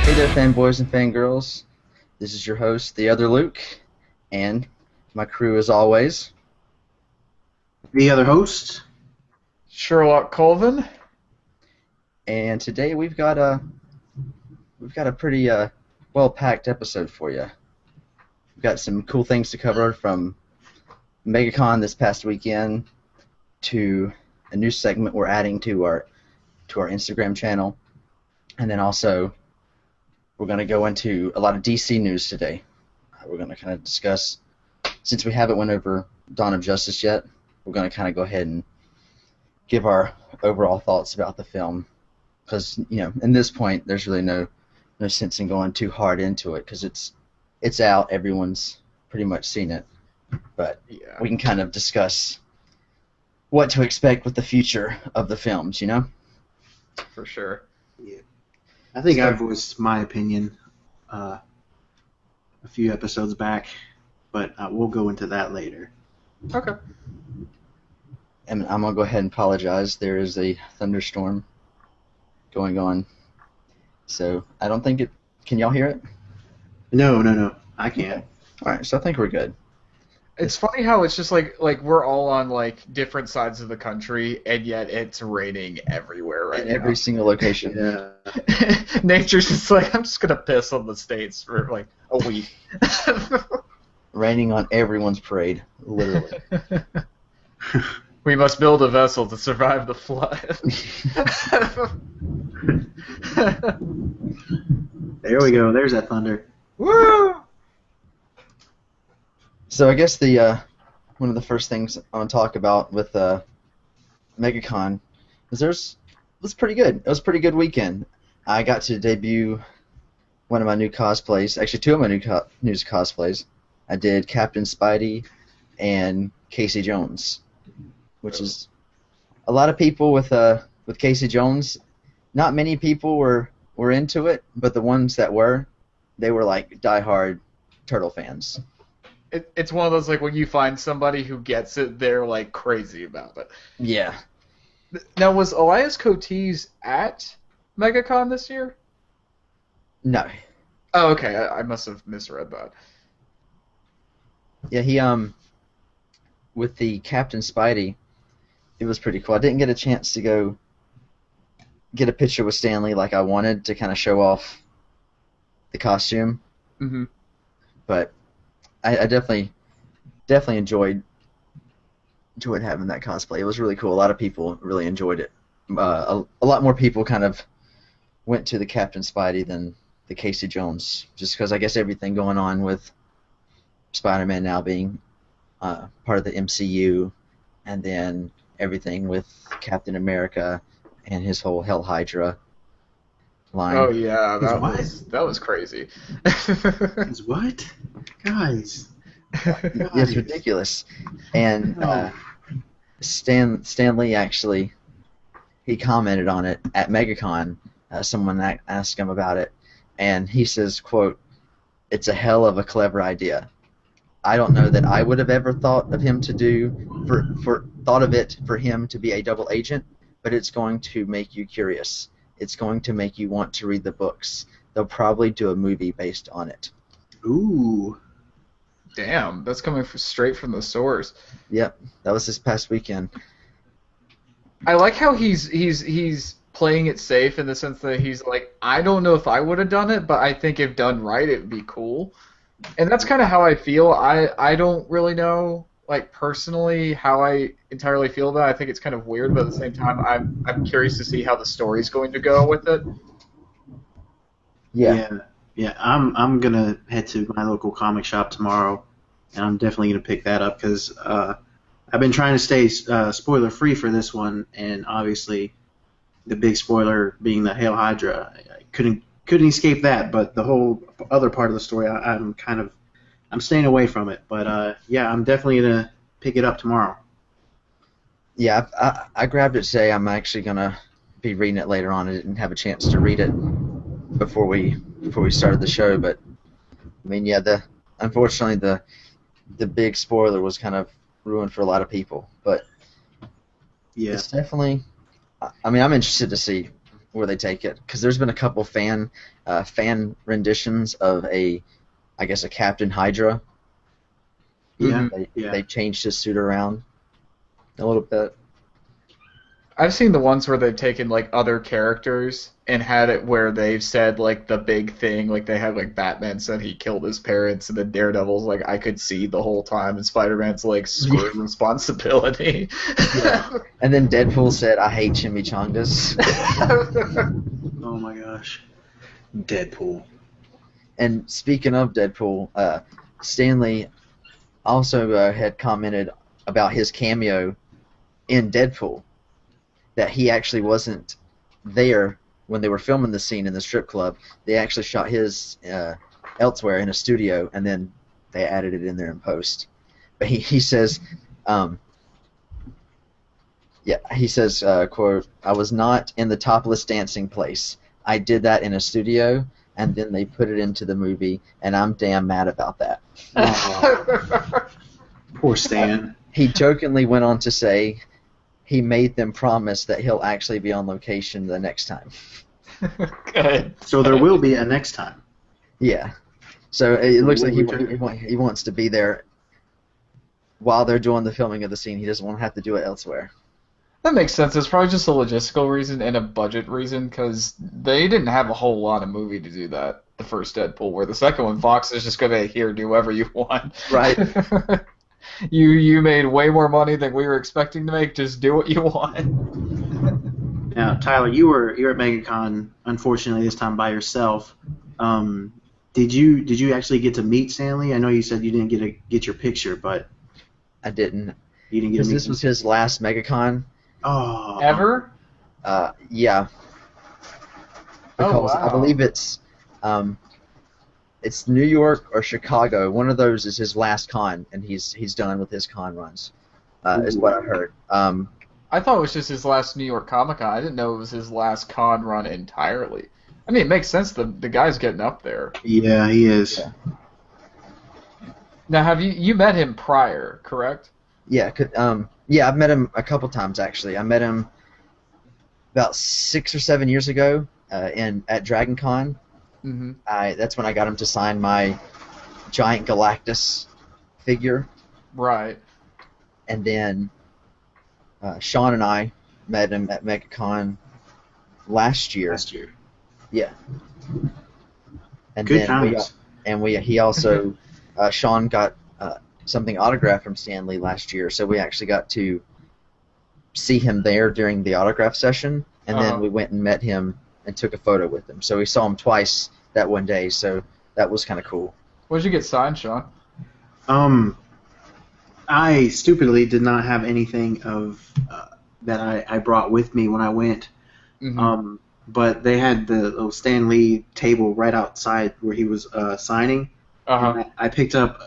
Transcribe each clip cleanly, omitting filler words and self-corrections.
Hey there, fanboys and fangirls. This is your host, the other Luke, and my crew as always. The other host. Sherlock Colvin. And today we've got a pretty well-packed episode for you. We've got some cool things to cover, from Megacon this past weekend to a new segment we're adding to our Instagram channel, and then also we're going to go into a lot of DC news today. We're going to kind of discuss, since we haven't went over Dawn of Justice yet, we're going to kind of go ahead and give our overall thoughts about the film, because in this point there's really no sense in going too hard into it, because it's out, everyone's pretty much seen it, but Yeah. we can kind of discuss what to expect with the future of the films, For sure. Yeah. I think I voiced my opinion a few episodes back, but we'll go into that later. Okay. And I'm going to go ahead and apologize. There is a thunderstorm going on, so I don't think it... Can y'all hear it? No. I can't. Alright, so I think we're good. It's funny how it's just like we're all on like different sides of the country, and yet it's raining everywhere right In now. every single location. Yeah. Nature's just like, I'm just gonna piss on the states for like a week. Raining on everyone's parade, literally. We must build a vessel to survive the flood. There we go. There's that thunder. Woo! So I guess the one of the first things I want to talk about with Megacon is it was pretty good. It was a pretty good weekend. I got to debut one of my new cosplays, actually two of my new cosplays. I did Captain Spidey and Casey Jones, which is a lot of people with Casey Jones. Not many people were into it, but the ones that were, they were like diehard Turtle fans. It's one of those like when you find somebody who gets it, they're like crazy about it. Yeah. Now, was Elias Cotees at Megacon this year? No. Oh, okay. I must have misread that. Yeah, he with the Captain Spidey, it was pretty cool. I didn't get a chance to go get a picture with Stanley like I wanted to kind of show off the costume, Mm-hmm. but I definitely enjoyed having that cosplay. It was really cool. A lot of people really enjoyed it. A lot more people kind of went to the Captain Spidey than the Casey Jones, just because I guess everything going on with Spider-Man now being part of the MCU, and then everything with Captain America and his whole Hell Hydra line. Oh yeah, What? that was crazy. Is what? Guys. Yeah, it's ridiculous. And Stan Lee actually, he commented on it at Megacon. Someone asked him about it, and he says, quote, "It's a hell of a clever idea. I don't know that I would have ever thought of him for him to be a double agent, but it's going to make you curious. It's going to make you want to read the books. They'll probably do a movie based on it." Ooh. Damn, that's coming straight from the source. Yep, that was this past weekend. I like how he's playing it safe in the sense that he's like, I don't know if I would have done it, but I think if done right, it would be cool. And that's kind of how I feel. I don't really know, like, personally how I entirely feel about it. I think it's kind of weird, but at the same time, I'm curious to see how the story's going to go with it. Yeah. Yeah. I'm gonna head to my local comic shop tomorrow, and I'm definitely gonna pick that up because I've been trying to stay spoiler free for this one, and obviously the big spoiler being the Hail Hydra. I couldn't escape that, but the whole other part of the story, I'm staying away from it. But yeah, I'm definitely gonna pick it up tomorrow. Yeah, I grabbed it today. I'm actually gonna be reading it later on. I didn't have a chance to read it before we started the show, but I mean, yeah, unfortunately the big spoiler was kind of ruined for a lot of people, but Yeah. it's definitely. I mean, I'm interested to see where they take it, because there's been a couple fan renditions of I guess a Captain Hydra. Yeah, They changed his suit around a little bit. I've seen the ones where they've taken like other characters and had it where they've said like the big thing, like they had like Batman said he killed his parents, and then Daredevil's like I could see the whole time, and Spider-Man's like screw responsibility. Yeah. And then Deadpool said, "I hate chimichangas." Oh my gosh, Deadpool. And speaking of Deadpool, Stanley also had commented about his cameo in Deadpool, that he actually wasn't there when they were filming the scene in the strip club. They actually shot his elsewhere in a studio, and then they added it in there in post. But he says, quote, "I was not in the topless dancing place. I did that in a studio, and then they put it into the movie, and I'm damn mad about that." Poor Stan. He jokingly went on to say he made them promise that he'll actually be on location the next time. Good. So there will be a next time. Yeah. So it looks like he wants to be there while they're doing the filming of the scene. He doesn't want to have to do it elsewhere. That makes sense. It's probably just a logistical reason and a budget reason, because they didn't have a whole lot of movie to do that, the first Deadpool, where the second one, Fox is just going to, here, do whatever you want. Right. You made way more money than we were expecting to make, just do what you want. Now, Tyler, you're at Megacon, unfortunately this time by yourself. Did you actually get to meet Stanley? I know you said you didn't get your picture, but I didn't. You didn't get to meet this was his last Megacon. Oh. Ever? Yeah. Because wow. I believe it's New York or Chicago. One of those is his last con, and he's done with his con runs, is what I heard. I thought it was just his last New York Comic Con. I didn't know it was his last con run entirely. I mean, it makes sense. The guy's getting up there. Yeah, he is. Yeah. Now, have you met him prior, correct? Yeah, I've met him a couple times actually. I met him about 6 or 7 years ago at Dragon Con. Mm-hmm. That's when I got him to sign my giant Galactus figure. Right. And then Sean and I met him at Megacon last year. Yeah. And Good then times. he also Sean got something autographed from Stan Lee last year, so we actually got to see him there during the autograph session, and then we went and met him and took a photo with him. So we saw him twice that one day, so that was kind of cool. What did you get signed, Sean? I stupidly did not have anything of that I brought with me when I went. Mm-hmm. But they had the little Stan Lee table right outside where he was signing. Uh-huh. I picked up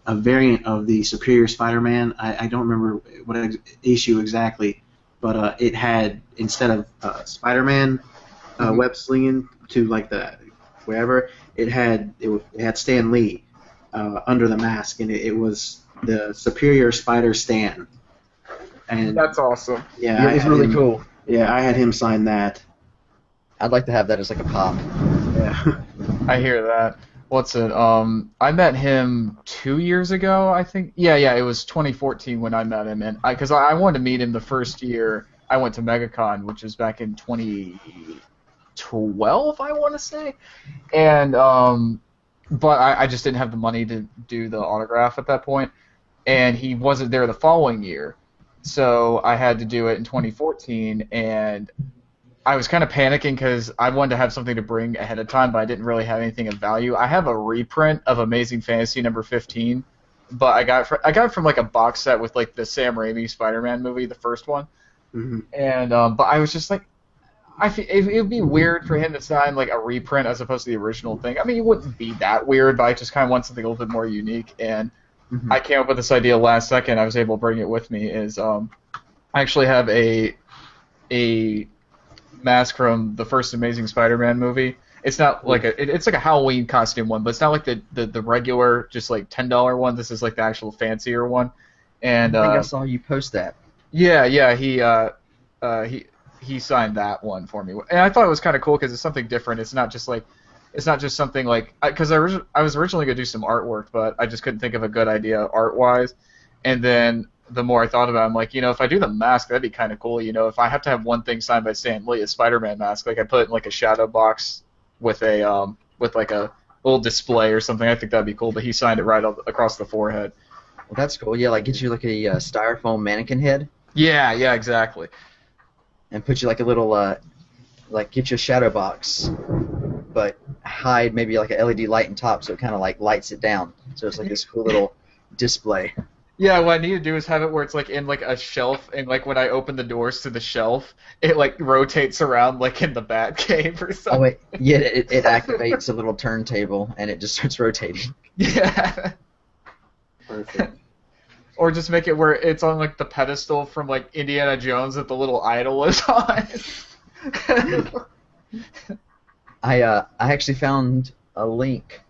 a variant of the Superior Spider-Man. I don't remember what issue exactly, but it had, instead of Spider-Man web slinging to like the wherever, it had Stan Lee under the mask, and it was the Superior Spider Stan. And that's awesome. Yeah, it was really cool. Yeah, I had him sign that. I'd like to have that as like a pop. Yeah. I hear that. What's it? I met him 2 years ago, I think. Yeah, it was 2014 when I met him, and because I wanted to meet him the first year I went to Megacon, which was back in 2012, I want to say, and but I just didn't have the money to do the autograph at that point, and he wasn't there the following year, so I had to do it in 2014, and I was kind of panicking because I wanted to have something to bring ahead of time, but I didn't really have anything of value. I have a reprint of Amazing Fantasy number 15, but I got it from like a box set with like the Sam Raimi Spider-Man movie, the first one. Mm-hmm. And but I was just like, it would be weird for him to sign like a reprint as opposed to the original thing. I mean, it wouldn't be that weird, but I just kind of want something a little bit more unique. And I came up with this idea last second. I was able to bring it with me. I actually have a mask from the first Amazing Spider-Man movie. It's not like it's like a Halloween costume one, but it's not like the regular just like $10 one. This is like the actual fancier one. And I think I saw you post that. Yeah, he he signed that one for me, and I thought it was kind of cool because it's something different. It's not just something like because I was originally gonna do some artwork, but I just couldn't think of a good idea art wise, and then the more I thought about it, I'm like, if I do the mask, that'd be kind of cool. If I have to have one thing signed by Stan Lee, a Spider-Man mask, like I put it in like a shadow box with a with like a little display or something, I think that'd be cool. But he signed it right across the forehead. Well, that's cool. Yeah, like get you like a styrofoam mannequin head. Yeah, exactly. And put you like a little like get you a shadow box, but hide maybe like a LED light in top so it kind of like lights it down. So it's like this cool little display. Yeah, what I need to do is have it where it's like in like a shelf, and like when I open the doors to the shelf, it like rotates around like in the Batcave or something. Oh wait, yeah, it activates a little turntable and it just starts rotating. Yeah. Perfect. Or just make it where it's on like the pedestal from like Indiana Jones that the little idol is on. I actually found a link.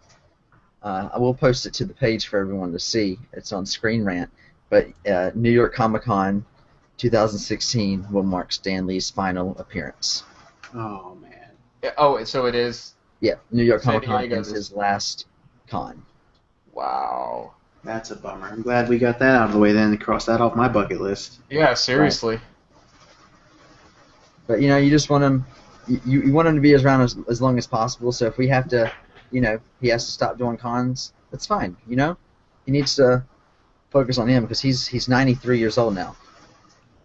I will post it to the page for everyone to see. It's on Screen Rant. But New York Comic Con 2016 will mark Stan Lee's final appearance. Oh, man. Oh, so it is? Yeah, New York San Comic Con Diego is his last con. Wow. That's a bummer. I'm glad we got that out of the way then to cross that off my bucket list. Yeah, seriously. Right. But, you just want him... You want him to be around as long as possible, so if we have to... he has to stop doing cons. That's fine. He needs to focus on him because he's 93 years old now.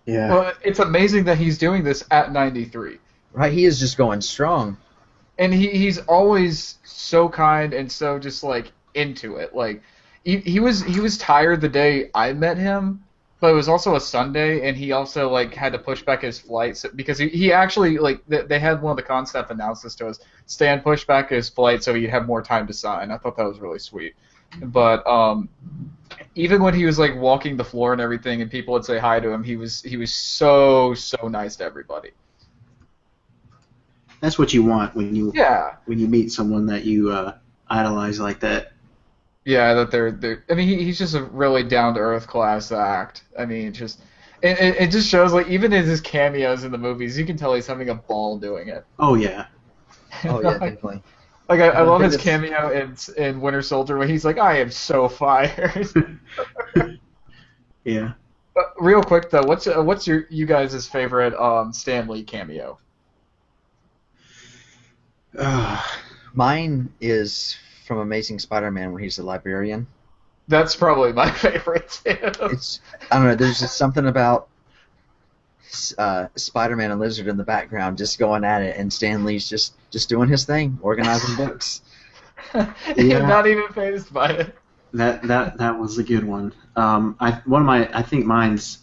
Yeah. Well, it's amazing that he's doing this at 93. Right, he is just going strong. And he's always so kind and so just like into it. Like he was tired the day I met him, but it was also a Sunday, and he also like had to push back his flights because he actually like they had one of the con staff announce this to us. Stan pushed back his flight so he'd have more time to sign. I thought that was really sweet. But even when he was like walking the floor and everything, and people would say hi to him, he was so nice to everybody. That's what you want when you meet someone that you idolize like that. Yeah, that they're. I mean, he's just a really down to earth class act. I mean, it just shows like even in his cameos in the movies, you can tell he's having a ball doing it. Oh yeah. Oh yeah, definitely. Like I love his cameo in Winter Soldier where he's like, "I am so fired." Yeah. But real quick though, what's you guys' favorite Stan Lee cameo? Mine is from Amazing Spider-Man where he's the librarian. That's probably my favorite too. I don't know. There's just something about Spider-Man and Lizard in the background just going at it, and Stan Lee's just doing his thing, organizing books. Yeah. Not even fazed by it. That was a good one. I think mine's.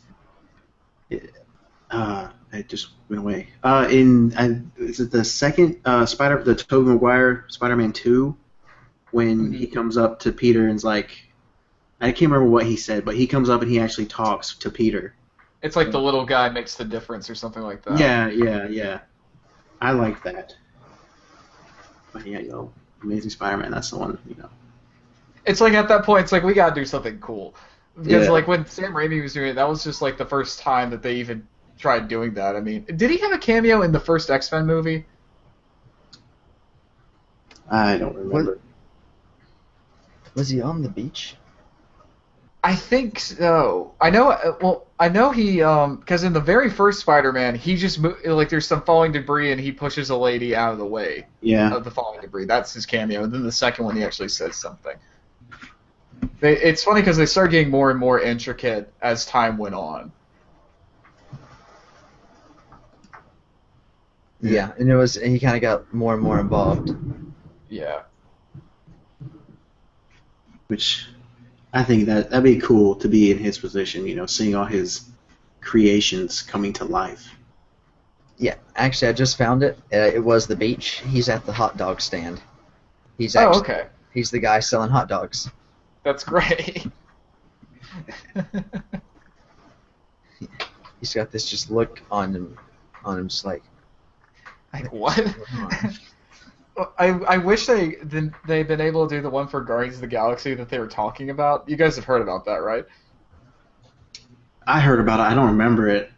It just went away. Is it the second the Tobey Maguire Spider-Man 2 when he comes up to Peter and's like, I can't remember what he said, but he comes up and he actually talks to Peter. It's like the little guy makes the difference or something like that. Yeah. I like that. But yeah, Amazing Spider-Man, that's the one, It's like at that point, it's like we gotta do something cool. Because like when Sam Raimi was doing it, that was just like the first time that they even tried doing that. I mean, did he have a cameo in the first X-Men movie? I don't remember. Was he on the beach? I think so. I know he because in the very first Spider-Man, he just like there's some falling debris and he pushes a lady out of the way. Yeah. Of the falling debris. That's his cameo. And then the second one, he actually says something. It's funny because they started getting more and more intricate as time went on. Yeah, and he kind of got more and more involved. Yeah. Which I think that'd be cool to be in his position, seeing all his creations coming to life. Yeah, actually, I just found it. It was the beach. He's at the hot dog stand. Okay. He's the guy selling hot dogs. That's great. He's got this just look on him, just like what? I wish they'd been able to do the one for Guardians of the Galaxy that they were talking about. You guys have heard about that, right? I heard about it. I don't remember it.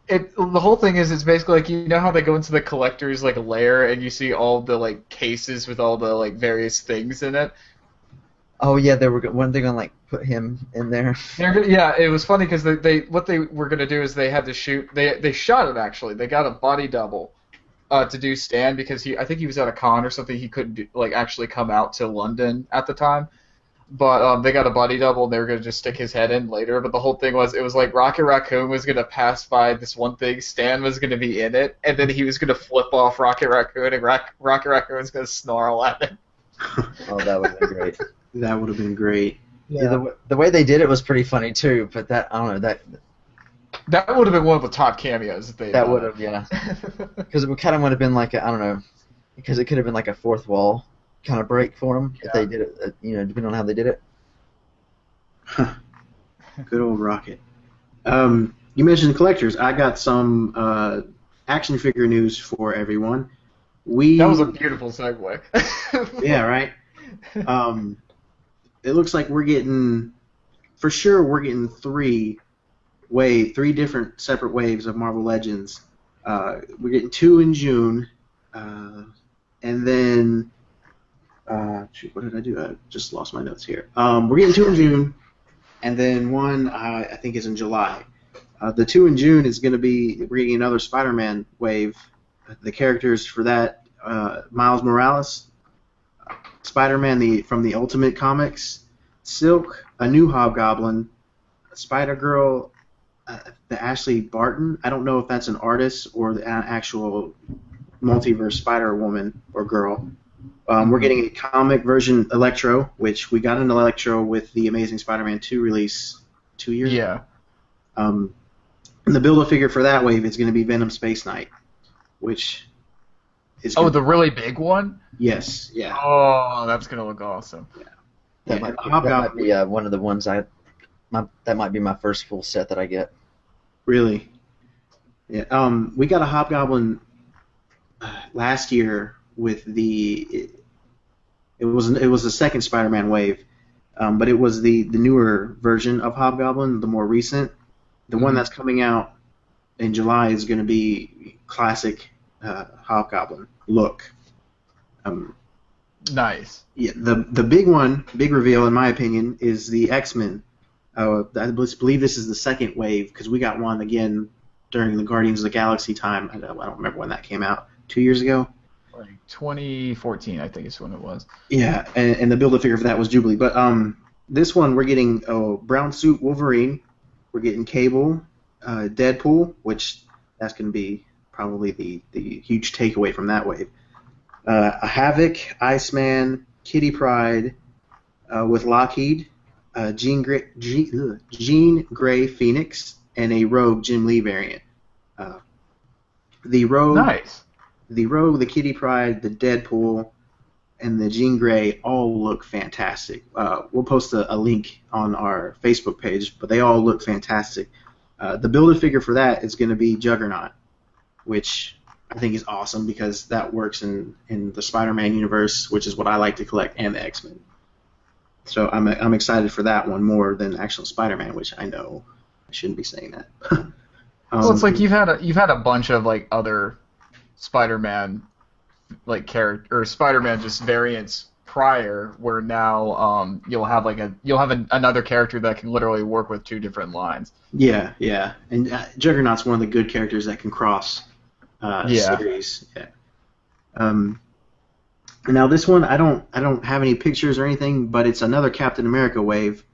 The whole thing is it's basically like you know how they go into the collector's like lair and you see all the like cases with all the like various things in it. Oh yeah, weren't they gonna like put him in there? Yeah, it was funny because they what they were gonna do is they had to shoot they shot it actually. They got a body double to do Stan because I think he was at a con or something. He couldn't like actually come out to London at the time. But they got a body double and they were gonna just stick his head in later. But the whole thing was it was like Rocket Raccoon was gonna pass by this one thing, Stan was gonna be in it, and then he was gonna flip off Rocket Raccoon and Rocket Raccoon was gonna snarl at him. Oh, that would have been great. That would have been great. Yeah, the way they did it was pretty funny too. But I don't know that would have been one of the top cameos if they. That would have, yeah. Because it kind of would have been like I don't know, because it could have been like a fourth wall kind of break for them if they did it. Depending on how they did it. Good old Rocket. You mentioned collectors. I got some action figure news for everyone. That was a beautiful segue. Yeah, right. It looks like we're getting three different separate waves of Marvel Legends. We're getting 2 in June, and then what did I do? I just lost my notes here. We're getting 2 in June, and then one I think is in July. The 2 in June is going to be we're getting another Spider-Man wave. The characters for that Miles Morales, Spider-Man from the Ultimate Comics, Silk, a new Hobgoblin, Spider-Girl, the Ashley Barton. I don't know if that's an artist or the actual multiverse Spider-Woman or girl. We're getting a comic version Electro, which we got an Electro with the Amazing Spider-Man 2 release 2 years ago. And the Build-A-Figure for that wave is going to be Venom Space Knight, which is the really big one? Yes, yeah. Oh, that's going to look awesome. Yeah. That might be one of the ones that might be my first full set that I get. Really? Yeah. We got a Hobgoblin last year with it was the second Spider-Man wave, but it was the newer version of Hobgoblin, the more recent. The one that's coming out in July is going to be classic Hobgoblin look. Nice. Yeah, the big reveal in my opinion is the X-Men. I believe this is the second wave because we got one again during the Guardians of the Galaxy time. I don't remember when that came out. 2 years ago. Like 2014, I think is when it was. Yeah, and the Build-A-Figure for that was Jubilee. But this one we're getting brown suit Wolverine. We're getting Cable, Deadpool, which that's going to be probably the huge takeaway from that wave. A Havoc, Iceman, Kitty Pryde, with Lockheed, Jean Grey Phoenix, and a Rogue Jim Lee variant. The Rogue, nice. The Rogue, the Kitty Pryde, the Deadpool, and the Jean Grey all look fantastic. We'll post a link on our Facebook page, but they all look fantastic. The Build-A-Figure for that is going to be Juggernaut, which I think is awesome because that works in the Spider-Man universe, which is what I like to collect, and the X-Men. So I'm excited for that one more than actual Spider-Man, which I know I shouldn't be saying that. Well, it's like you've had a bunch of like other Spider-Man like character or Spider-Man just variants prior, where now you'll have another character that can literally work with 2 different lines. Yeah, and Juggernaut's one of the good characters that can cross series. Yeah. Now this one I don't have any pictures or anything, but it's another Captain America wave.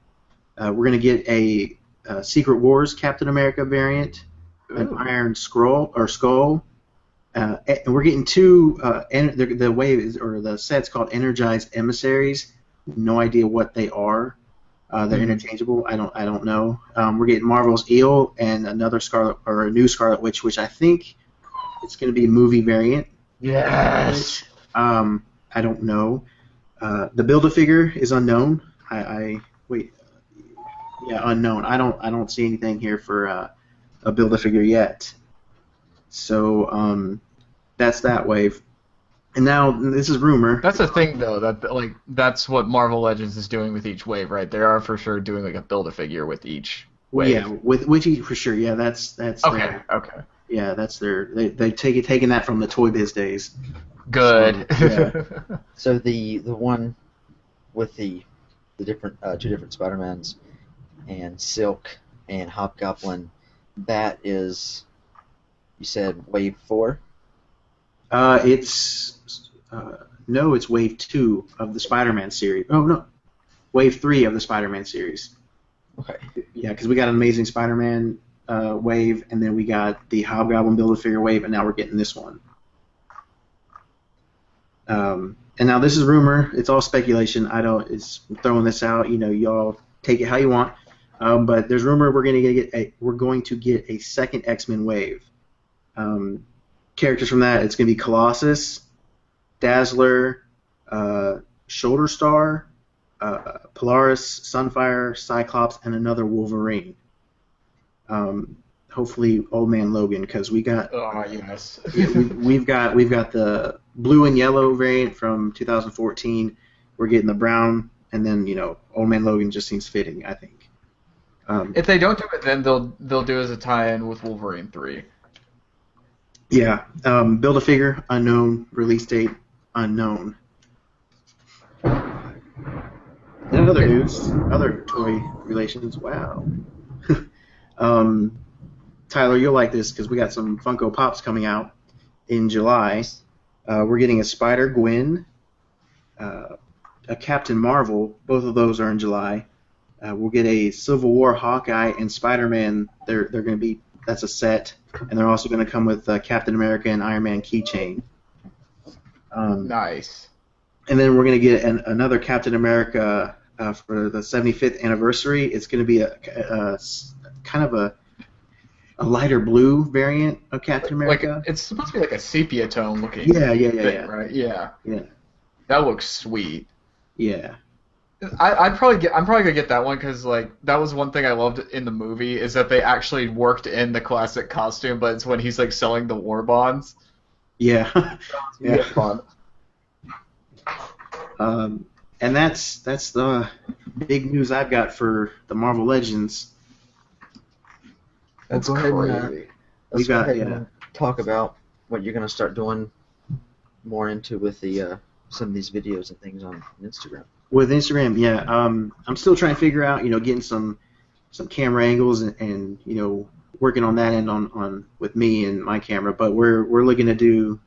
We're gonna get a Secret Wars Captain America variant, an Iron Skull. And we're getting 2. The wave the set's called Energized Emissaries. No idea what they are. They're interchangeable. I don't know. We're getting Marvel's Eel and a new Scarlet Witch, which I think it's going to be a movie variant. Yes. I don't know. The Build-A-Figure is unknown. Unknown. I don't see anything here for a Build-A-Figure yet. So that's that wave. And now this is rumor. That's the thing, though. That's what Marvel Legends is doing with each wave, right? They are for sure doing like a Build-A-Figure with each wave. Yeah, with each for sure. Yeah, that's Okay. Okay. yeah, that's they taken that from the Toy Biz days. Good. So, yeah. So the one with the different two different Spider-Mans and Silk and Hobgoblin, that is, you said wave 4? It's no, it's Wave 2 of the Spider-Man series. Oh no, Wave 3 of the Spider-Man series. Okay. Yeah, because we got an Amazing Spider-Man wave, and then we got the Hobgoblin Build-A-Figure wave, and now we're getting this one. And now this is rumor. It's all speculation. It's throwing this out. You know, y'all take it how you want. But there's rumor we're going to get a second X-Men wave. Characters from that, it's going to be Colossus, Dazzler, Shoulder Star, Polaris, Sunfire, Cyclops, and another Wolverine. Hopefully, Old Man Logan, because we got Oh yes. we've got the blue and yellow variant from 2014. We're getting the brown, and then Old Man Logan just seems fitting, I think. If they don't do it, then they'll do as a tie-in with Wolverine 3. Yeah, Build-A-Figure unknown, release date unknown. In other news, other toy relations. Wow. Tyler, you'll like this because we got some Funko Pops coming out in July. We're getting a Spider-Gwen, a Captain Marvel. Both of those are in July. We'll get a Civil War Hawkeye and Spider-Man. They're going to be, that's a set, and they're also going to come with Captain America and Iron Man keychain. Nice. And then we're going to get another Captain America for the 75th anniversary. It's going to be a kind of a lighter blue variant of Captain America. Like it's supposed to be like a sepia tone looking. Yeah. Right. Yeah. Yeah. That looks sweet. Yeah. I'm probably gonna get that one because like that was one thing I loved in the movie is that they actually worked in the classic costume, but it's when he's like selling the war bonds. Yeah. Yeah. Fun. And that's the big news I've got for the Marvel Legends. That's Well, go ahead and, crazy. let's got- go ahead yeah. and talk about what you're going to start doing more into with the some of these videos and things on Instagram. With Instagram, yeah, I'm still trying to figure out, getting some camera angles and working on that end on with me and my camera. But we're looking to do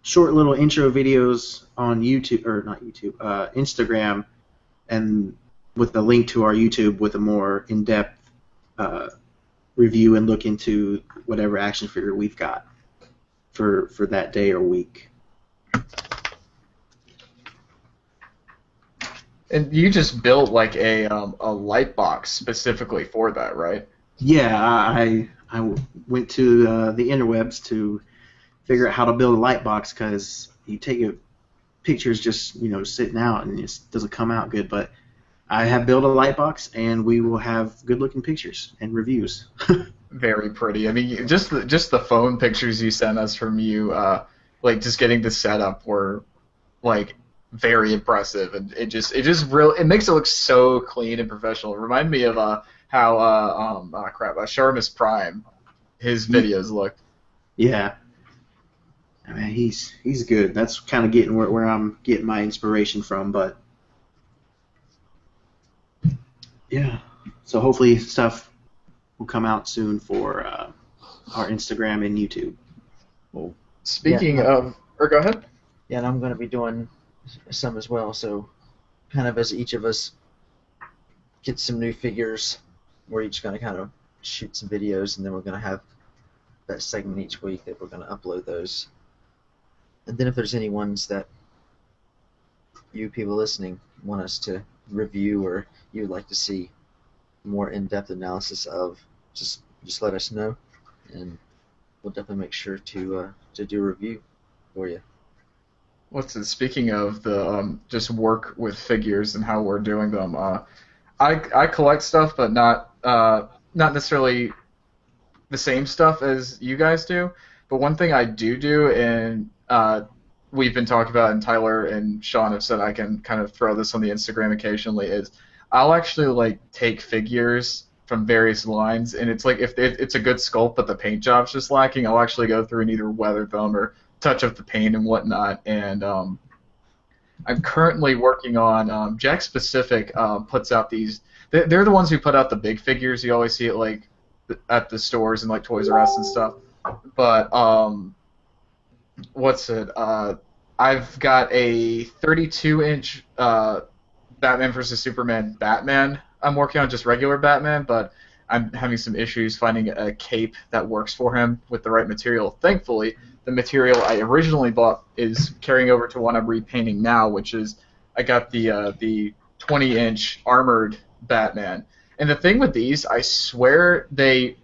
short little intro videos on YouTube or not YouTube, Instagram, and with a link to our YouTube with a more in-depth review and look into whatever action figure we've got for that day or week. And you just built like a light box specifically for that, right? Yeah, I went to the interwebs to figure out how to build a light box because you take pictures just sitting out and it just doesn't come out good. But I have built a light box and we will have good looking pictures and reviews. Very pretty. I mean, just the phone pictures you sent us from you, like just getting the setup were like very impressive, and it makes it look so clean and professional. It reminded me of how Sharmus Prime, his videos looked. Yeah. I mean, he's good. That's kind of getting where I'm getting my inspiration from, but yeah. So hopefully stuff will come out soon for our Instagram and YouTube. Well, Speaking Yeah. of, or go ahead. yeah, and I'm going to be doing some as well. So, kind of as each of us get some new figures, we're each going to kind of shoot some videos, and then we're going to have that segment each week that we're going to upload those. And then if there's any ones that you people listening want us to review or you would like to see more in-depth analysis of, just let us know, and we'll definitely make sure to do a review for you. Speaking of the just work with figures and how we're doing them, I collect stuff, but not necessarily the same stuff as you guys do. But one thing I do, and we've been talking about, and Tyler and Sean have said I can kind of throw this on the Instagram occasionally, is I'll actually like take figures from various lines, and it's like if it's a good sculpt but the paint job's just lacking, I'll actually go through and either weather them or touch up the paint and whatnot. And I'm currently working on Jack Specific puts out these. They're the ones who put out the big figures. You always see it like at the stores and like Toys R Us and stuff. But what's it? I've got a 32-inch Batman vs Superman Batman. I'm working on just regular Batman, but I'm having some issues finding a cape that works for him with the right material. Thankfully, the material I originally bought is carrying over to one I'm repainting now, which is I got the 20-inch armored Batman. And the thing with these, I swear I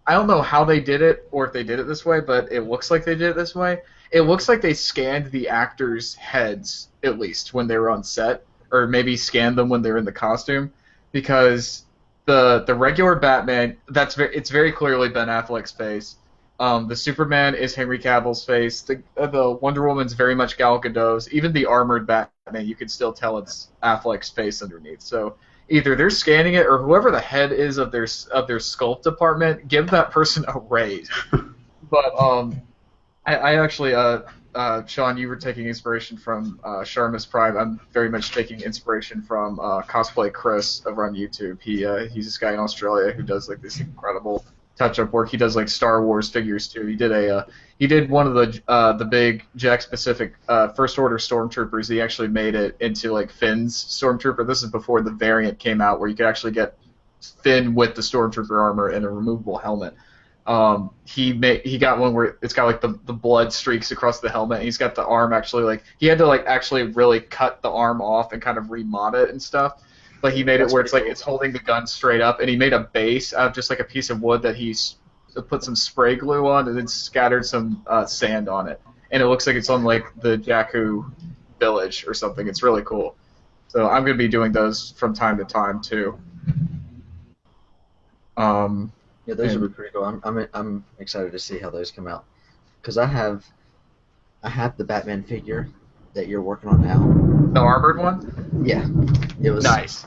don't know how they did it or if they did it this way, but it looks like they did it this way. It looks like they scanned the actors' heads, at least, when they were on set, or maybe scanned them when they were in the costume, because the regular Batman, it's very clearly Ben Affleck's face. The Superman is Henry Cavill's face. The Wonder Woman's very much Gal Gadot's. Even the armored Batman, you can still tell it's Affleck's face underneath. So either they're scanning it, or whoever the head is of their sculpt department, give that person a raise. But I actually, Sean, you were taking inspiration from Sharma's Prime. I'm very much taking inspiration from Cosplay Chris over on YouTube. He's this guy in Australia who does like this incredible touch-up work. He does like Star Wars figures too. He did one of the big Jack Specific First Order Stormtroopers. He actually made it into like Finn's Stormtrooper. This is before the variant came out where you could actually get Finn with the Stormtrooper armor and a removable helmet. He got one where it's got like the blood streaks across the helmet, and he's got the arm actually like he had to like actually really cut the arm off and kind of remod it and stuff. But he made it where it's like it's holding the gun straight up, and he made a base out of just like a piece of wood that he's put some spray glue on and then scattered some sand on it, and it looks like it's on like the Jakku village or something. It's really cool. So I'm gonna be doing those from time to time too. Yeah, those would be pretty cool. I'm excited to see how those come out, because I have the Batman figure that you're working on now. The armored one? Yeah, it was nice.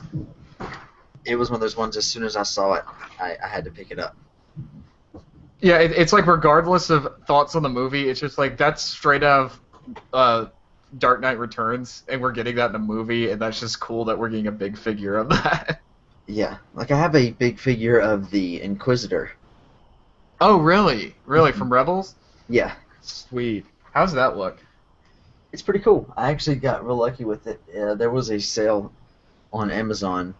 It was one of those ones. As soon as I saw it, I had to pick it up. Yeah, it's like regardless of thoughts on the movie, it's just like that's straight out of Dark Knight Returns, and we're getting that in a movie, and that's just cool that we're getting a big figure of that. Yeah, like I have a big figure of the Inquisitor. Oh, really? Really? From Rebels? Yeah. Sweet. How's that look? It's pretty cool. I actually got real lucky with it. There was a sale on Amazon,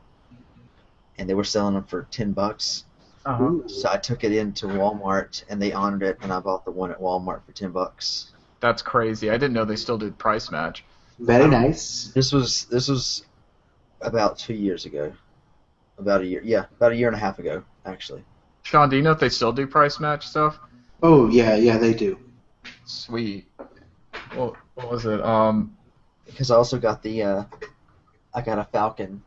and they were selling them for $10. Uh-huh. So I took it into Walmart, and they honored it, and I bought the one at Walmart for $10. That's crazy. I didn't know they still did price match. Very nice. This was about 2 years ago. About a year and a half ago, actually. Sean, do you know if they still do price match stuff? Oh, yeah, they do. Sweet. Well, what was it? Because I also got I got a Falcon,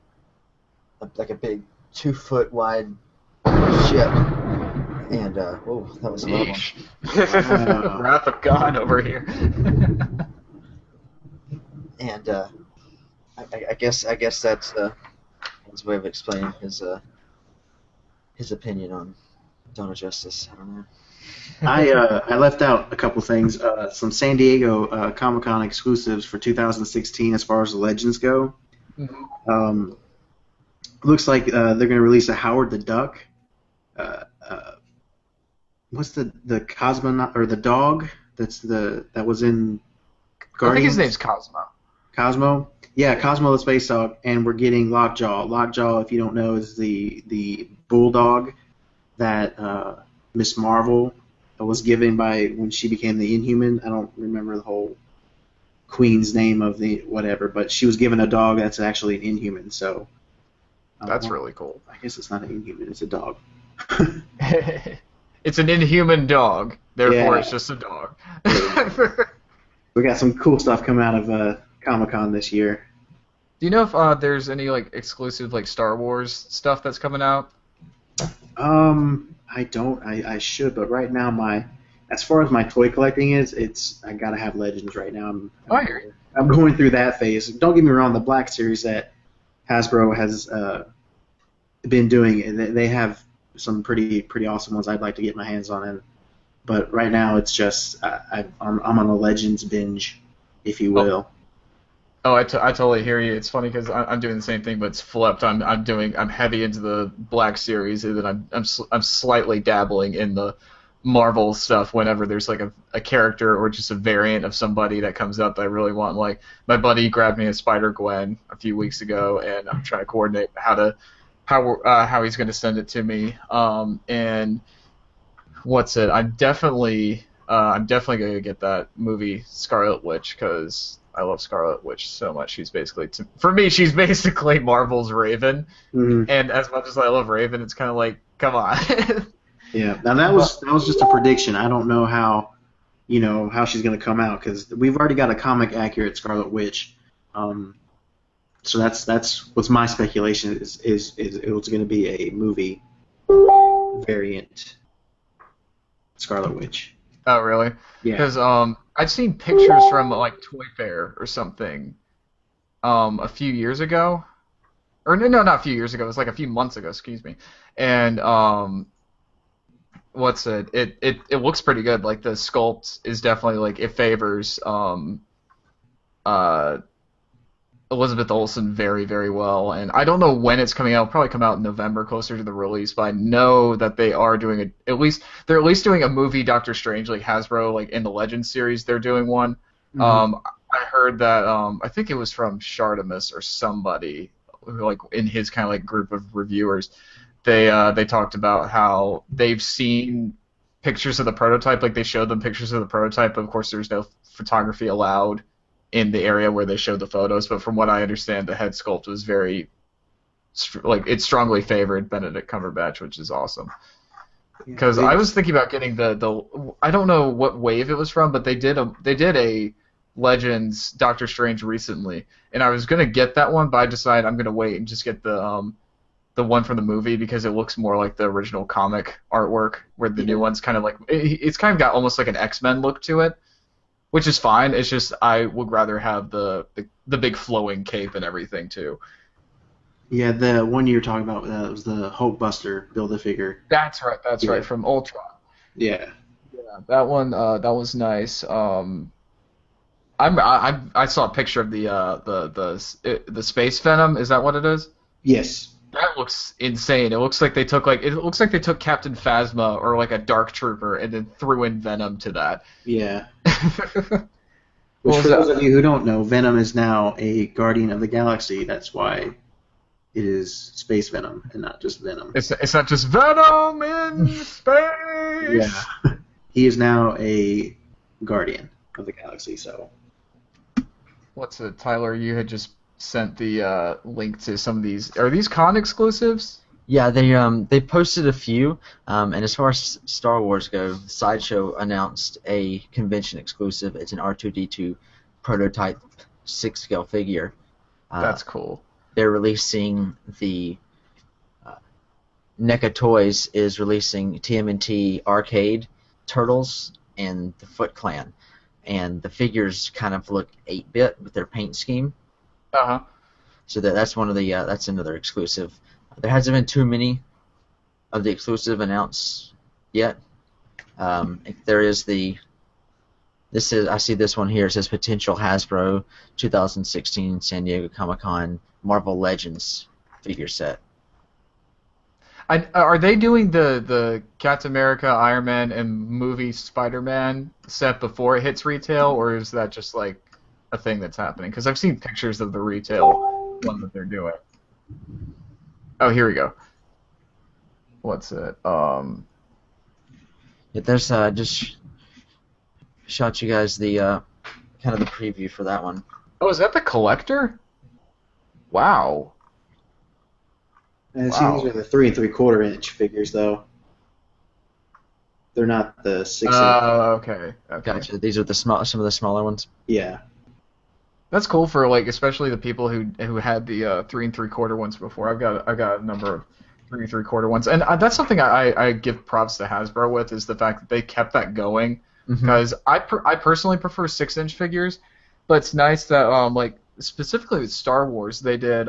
like a big 2-foot wide ship, and whoa, that was a lot one. Wrath of God over here. And I guess that's his way of explaining his opinion on Dawn of Justice. I don't know. I left out a couple things. Some San Diego Comic-Con exclusives for 2016 as far as the Legends go. Mm-hmm. Looks like they're going to release a Howard the Duck. What's the Cosmonaut or the dog that was in Guardians? I think his name's Cosmo. Cosmo? Yeah, Cosmo the Space Dog, and we're getting Lockjaw. Lockjaw, if you don't know, is the bulldog that Miss Marvel was given by when she became the Inhuman. I don't remember the whole queen's name of the whatever, but she was given a dog that's actually an Inhuman. So that's really cool. I guess it's not an Inhuman; it's a dog. It's an inhuman dog, therefore it's just a dog. We got some cool stuff coming out of Comic-Con this year. Do you know if there's any like exclusive like Star Wars stuff that's coming out? I don't. I should, but right now as far as my toy collecting is, I gotta have Legends right now. I'm going through that phase. Don't get me wrong, the Black Series that Hasbro has been doing. They have some pretty awesome ones I'd like to get my hands on, but right now it's just I'm on a Legends binge, if you will. Oh, I totally hear you. It's funny because I'm doing the same thing, but it's flipped. I'm heavy into the Black Series, and then I'm slightly dabbling in the Marvel stuff whenever there's like a character or just a variant of somebody that comes up that I really want. Like my buddy grabbed me a Spider-Gwen a few weeks ago, and I'm trying to coordinate how he's going to send it to me. And what's it? I'm definitely going to get that movie Scarlet Witch because I love Scarlet Witch so much. She's basically, for me, she's basically Marvel's Raven. Mm-hmm. And as much as I love Raven, it's kind of like, come on. Yeah. Now that was just a prediction. I don't know how she's going to come out because we've already got a comic accurate Scarlet Witch. So that's what's my speculation is it was going to be a movie variant Scarlet Witch. Oh, really? Yeah. Because I've seen pictures from like Toy Fair or something a few years ago. Or no, not a few years ago. It was like a few months ago, excuse me. And what's it? It looks pretty good. Like the sculpt is definitely like it favors Elizabeth Olsen very, very well, and I don't know when it's coming out. It'll probably come out in November, closer to the release. But I know that they are doing they're at least doing a movie Doctor Strange, like Hasbro, like in the Legends series. They're doing one. Mm-hmm. I heard that I think it was from Shartimus or somebody, like in his kind of like group of reviewers. They talked about how they've seen pictures of the prototype, like they showed them pictures of the prototype. But of course, there's no photography allowed in the area where they showed the photos, but from what I understand, the head sculpt was very, like, it strongly favored Benedict Cumberbatch, which is awesome. Because I was thinking about getting the I don't know what wave it was from, but they did a Legends Doctor Strange recently, and I was gonna get that one, but I decided I'm gonna wait and just get the one from the movie because it looks more like the original comic artwork, where the new one's kind of like it's kind of got almost like an X-Men look to it. Which is fine. It's just I would rather have the big flowing cape and everything too. Yeah, the one you were talking about was the Hulkbuster Build-A-Figure. That's right. That's right from Ultron. Yeah. Yeah, that one that was nice. I saw a picture of the Space Venom. Is that what it is? Yes. That looks insane. It looks like they took Captain Phasma or like a Dark Trooper and then threw in Venom to that. Yeah. Which, for those of you who don't know, Venom is now a Guardian of the Galaxy. That's why it is Space Venom and not just Venom. It's not just Venom in space. Yeah. He is now a Guardian of the Galaxy. So. What's it, Tyler? You had just sent the link to some of these. Are these con exclusives? Yeah, they posted a few, and as far as Star Wars go, Sideshow announced a convention exclusive. It's an R2-D2 prototype 6-scale figure. That's cool. They're releasing the NECA Toys is releasing TMNT Arcade Turtles and the Foot Clan, and the figures kind of look 8-bit with their paint scheme. Uh-huh. So that's one of the that's another exclusive. There hasn't been too many of the exclusive announced yet. There is I see this one here. It says potential Hasbro 2016 San Diego Comic-Con Marvel Legends figure set. Are they doing the Captain America, Iron Man, and movie Spider-Man set before it hits retail, or is that just like a thing that's happening? Because I've seen pictures of the retail one that they're doing. Oh, here we go. What's it? There's just shot you guys the kind of the preview for that one. Oh, is that the collector? Wow. And see, these are the 3 3/4 inch figures, though. They're not the 6 inch. Oh, okay. Gotcha. These are some of the smaller ones. Yeah. That's cool for like especially the people who had the 3 3/4 ones before. I've got a number of 3 3/4 ones, and that's something I give props to Hasbro with is the fact that they kept that going. Because I personally prefer 6-inch figures, but it's nice that like specifically with Star Wars they did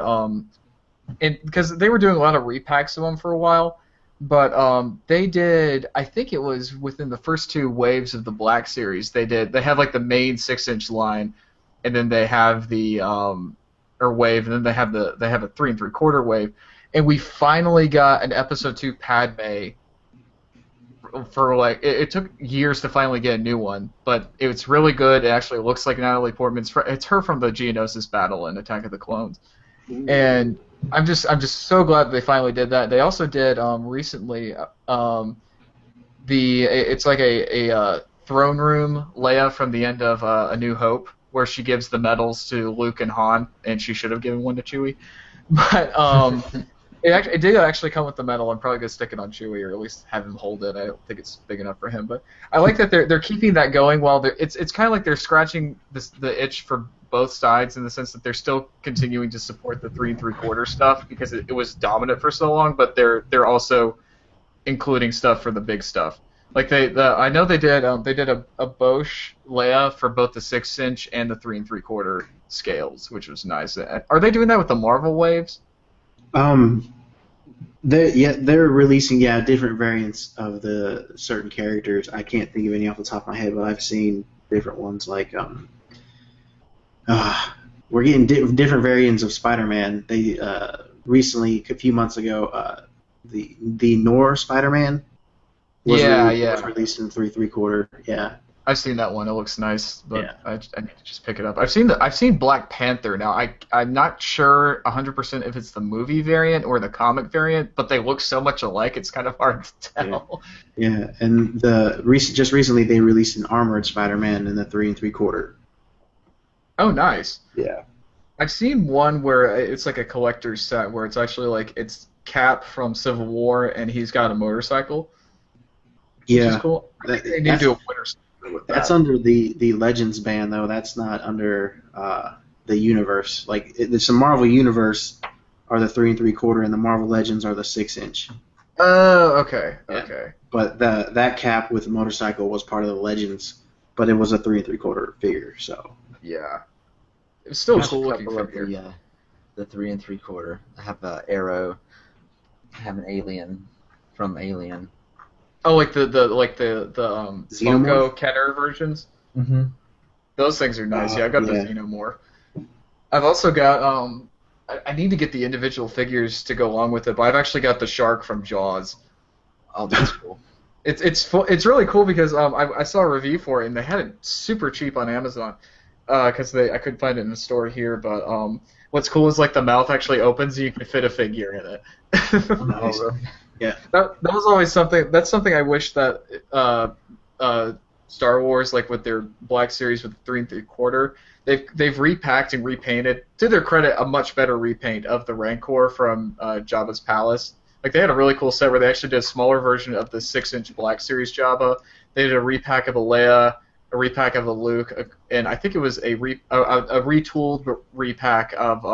because they were doing a lot of repacks of them for a while, but they did. I think it was within the first two waves of the Black Series. They have like the main 6-inch line, and then they have the or wave, and then they have a 3 3/4 wave, and we finally got an episode 2 Padme. For like it took years to finally get a new one, but it's really good. It actually looks like Natalie Portman. It's her from the Geonosis battle in Attack of the Clones, and I'm just so glad that they finally did that. They also did recently it's like a throne room Leia from the end of A New Hope, where she gives the medals to Luke and Han, and she should have given one to Chewie, but it did actually come with the medal. I'm probably gonna stick it on Chewie, or at least have him hold it. I don't think it's big enough for him, but I like that they're keeping that going. While it's kind of like they're scratching the itch for both sides, in the sense that they're still continuing to support the 3 3/4 stuff because it was dominant for so long, but they're also including stuff for the big stuff. Like I know they did a Bosch Leia for both the 6-inch and the 3 3/4 scales, which was nice. Are they doing that with the Marvel waves? They're releasing different variants of the certain characters. I can't think of any off the top of my head, but I've seen different ones. Like we're getting different variants of Spider-Man. They recently, a few months ago, the Nor Spider-Man was released in 3 3/4. Yeah. I've seen that one. It looks nice, but I need to just pick it up. I've seen Black Panther now. I'm not sure 100% if it's the movie variant or the comic variant, but they look so much alike. It's kind of hard to tell. Yeah, and just recently they released an armored Spider-Man in the 3 3/4. Oh, nice. Yeah. I've seen one where it's like a collector's set where it's actually like it's Cap from Civil War and he's got a motorcycle. Yeah. Which is cool. They need to do a winter. That's under the Legends ban, though. That's not under the universe. Like the Marvel Universe are the 3 3/4, and the Marvel Legends are the 6-inch. Oh, okay, Yeah. okay. But that Cap with the motorcycle was part of the Legends, but it was a 3 3/4 figure. So yeah, it's still I have cool a looking couple figure. of the 3 3/4. I have an Arrow. I have an Alien from Alien. Oh, like the Xenomorph? Funko Kenner versions. Mm-hmm. Those things are nice. I got the Xenomorph. I've also got I need to get the individual figures to go along with it, but I've actually got the shark from Jaws. Oh, that's cool. It's really cool because I saw a review for it and they had it super cheap on Amazon because I couldn't find it in the store here. But what's cool is like the mouth actually opens and you can fit a figure in it. Nice. Yeah. That was always something. That's something I wish that Star Wars, like with their Black Series with the 3 3/4, they've repacked and repainted. To their credit, a much better repaint of the Rancor from Jabba's palace. Like they had a really cool set where they actually did a smaller version of the 6-inch Black Series Jabba. They did a repack of a Leia, a repack of a Luke, and I think it was a retooled repack of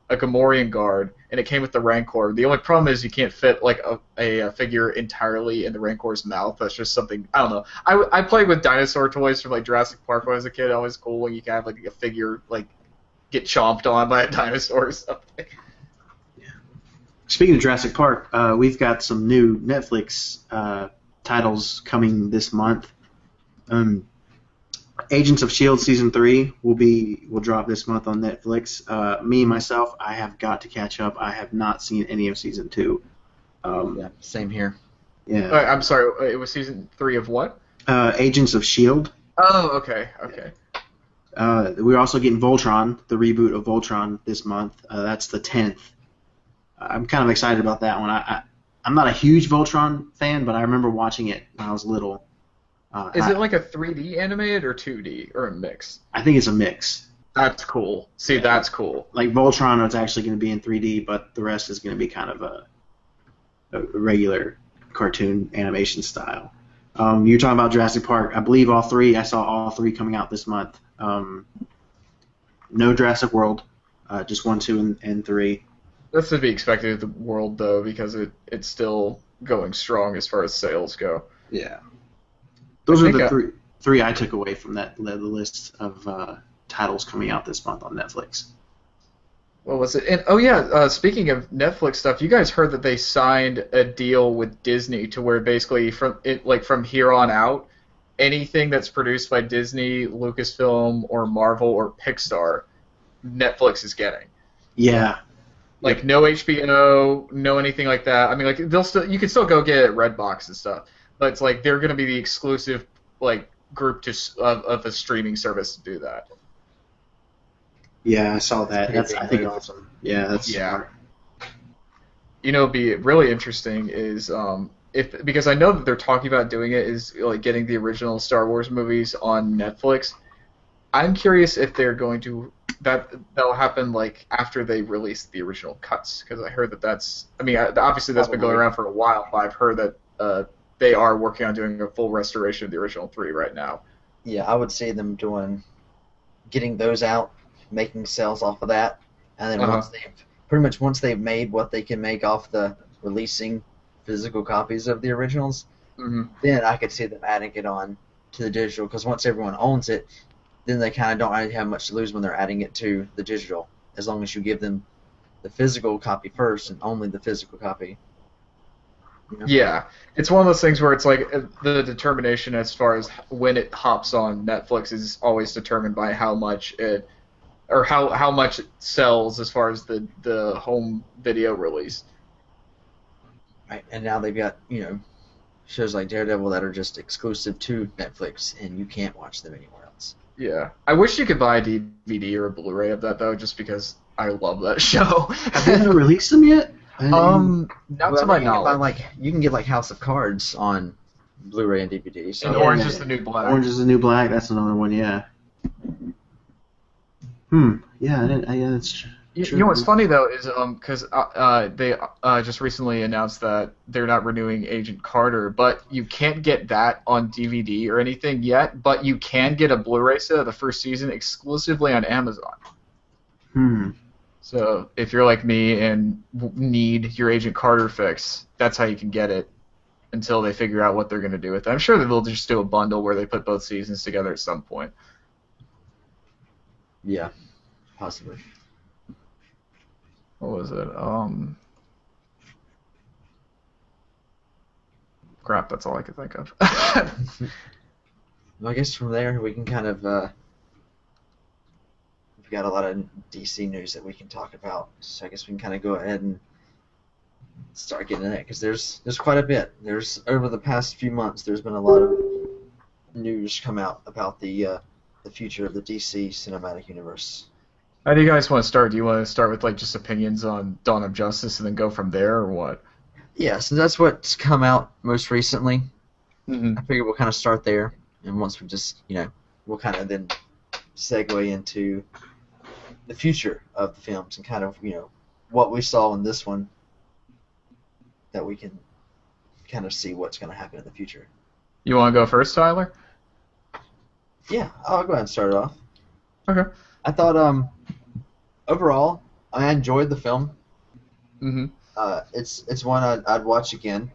a Gamorrean guard, and it came with the Rancor. The only problem is you can't fit like a figure entirely in the Rancor's mouth. That's just something, I don't know. I played with dinosaur toys from like Jurassic Park when I was a kid. Always cool when you can have like a figure like get chomped on by a dinosaur or something. Yeah. Speaking of Jurassic Park, we've got some new Netflix titles coming this month. Agents of S.H.I.E.L.D. Season 3 will drop this month on Netflix. Me, myself, I have got to catch up. I have not seen any of Season 2. Yeah, same here. Yeah. I'm sorry, it was Season 3 of what? Agents of S.H.I.E.L.D. Oh, okay. We're also getting Voltron, the reboot of Voltron this month. That's the 10th. I'm kind of excited about that one. I'm not a huge Voltron fan, but I remember watching it when I was little. Is it like a 3D animated or 2D or a mix? I think it's a mix. That's cool. See, that's cool. Like Voltron is actually going to be in 3D, but the rest is going to be kind of a regular cartoon animation style. You're talking about Jurassic Park. I believe all three. I saw all three coming out this month. No Jurassic World, just 1, 2, and 3. That's to be expected of the world, though, because it's still going strong as far as sales go. Yeah. Those are the three I took away from the list of titles coming out this month on Netflix. What was it? And oh yeah, speaking of Netflix stuff, you guys heard that they signed a deal with Disney to where basically from here on out, anything that's produced by Disney, Lucasfilm, or Marvel or Pixar, Netflix is getting. Yeah. Like no HBO, no anything like that. I mean, like you can still go get it at Redbox and stuff, but it's like they're going to be the exclusive like group of a streaming service to do that. Yeah, I saw that. That's I think awesome. Yeah, that's smart. You know, it'd be really interesting is if because I know that they're talking about doing it is like getting the original Star Wars movies on Netflix. I'm curious if they're going to that'll happen like after they release the original cuts because I heard that's I mean obviously that's been going around for a while, but I've heard that they are working on doing a full restoration of the original 3 right now. Yeah, I would see them getting those out, making sales off of that, and then once they've made what they can make off the releasing physical copies of the originals, then I could see them adding it on to the digital because once everyone owns it, then they kind of don't really have much to lose when they're adding it to the digital, as long as you give them the physical copy first and only the physical copy. You know? Yeah, it's one of those things where it's like the determination as far as when it hops on Netflix is always determined by how much it or how much it sells as far as the home video release. Right, and now they've got shows like Daredevil that are just exclusive to Netflix, and you can't watch them anywhere else. Yeah, I wish you could buy a DVD or a Blu-ray of that though, just because I love that show. Have they ever released them yet? Not to my knowledge. You can get like House of Cards on Blu-ray and DVD. So and Orange is the New Black. Orange is the New Black. That's another one. Yeah. Yeah. That's true. You know what's funny though is because they just recently announced that they're not renewing Agent Carter, but you can't get that on DVD or anything yet. But you can get a Blu-ray set of the first season exclusively on Amazon. So if you're like me and need your Agent Carter fix, that's how you can get it until they figure out what they're going to do with it. I'm sure that they'll just do a bundle where they put both seasons together at some point. Yeah, possibly. What was it? Crap, that's all I could think of. Well, I guess from there we can kind of we've got a lot of DC news that we can talk about, so I guess we can kind of go ahead and start getting in it because there's quite a bit. There's over the past few months there's been a lot of news come out about the future of the DC cinematic universe. How do you guys want to start? Do you want to start with like just opinions on Dawn of Justice and then go from there, or what? Yeah, so that's what's come out most recently. I figure we'll kind of start there, and once we just we'll kind of then segue into the future of the films and kind of what we saw in this one that we can kind of see what's going to happen in the future. You want to go first, Tyler? Yeah, I'll go ahead and start it off. Okay. I thought overall I enjoyed the film. It's one I'd watch again.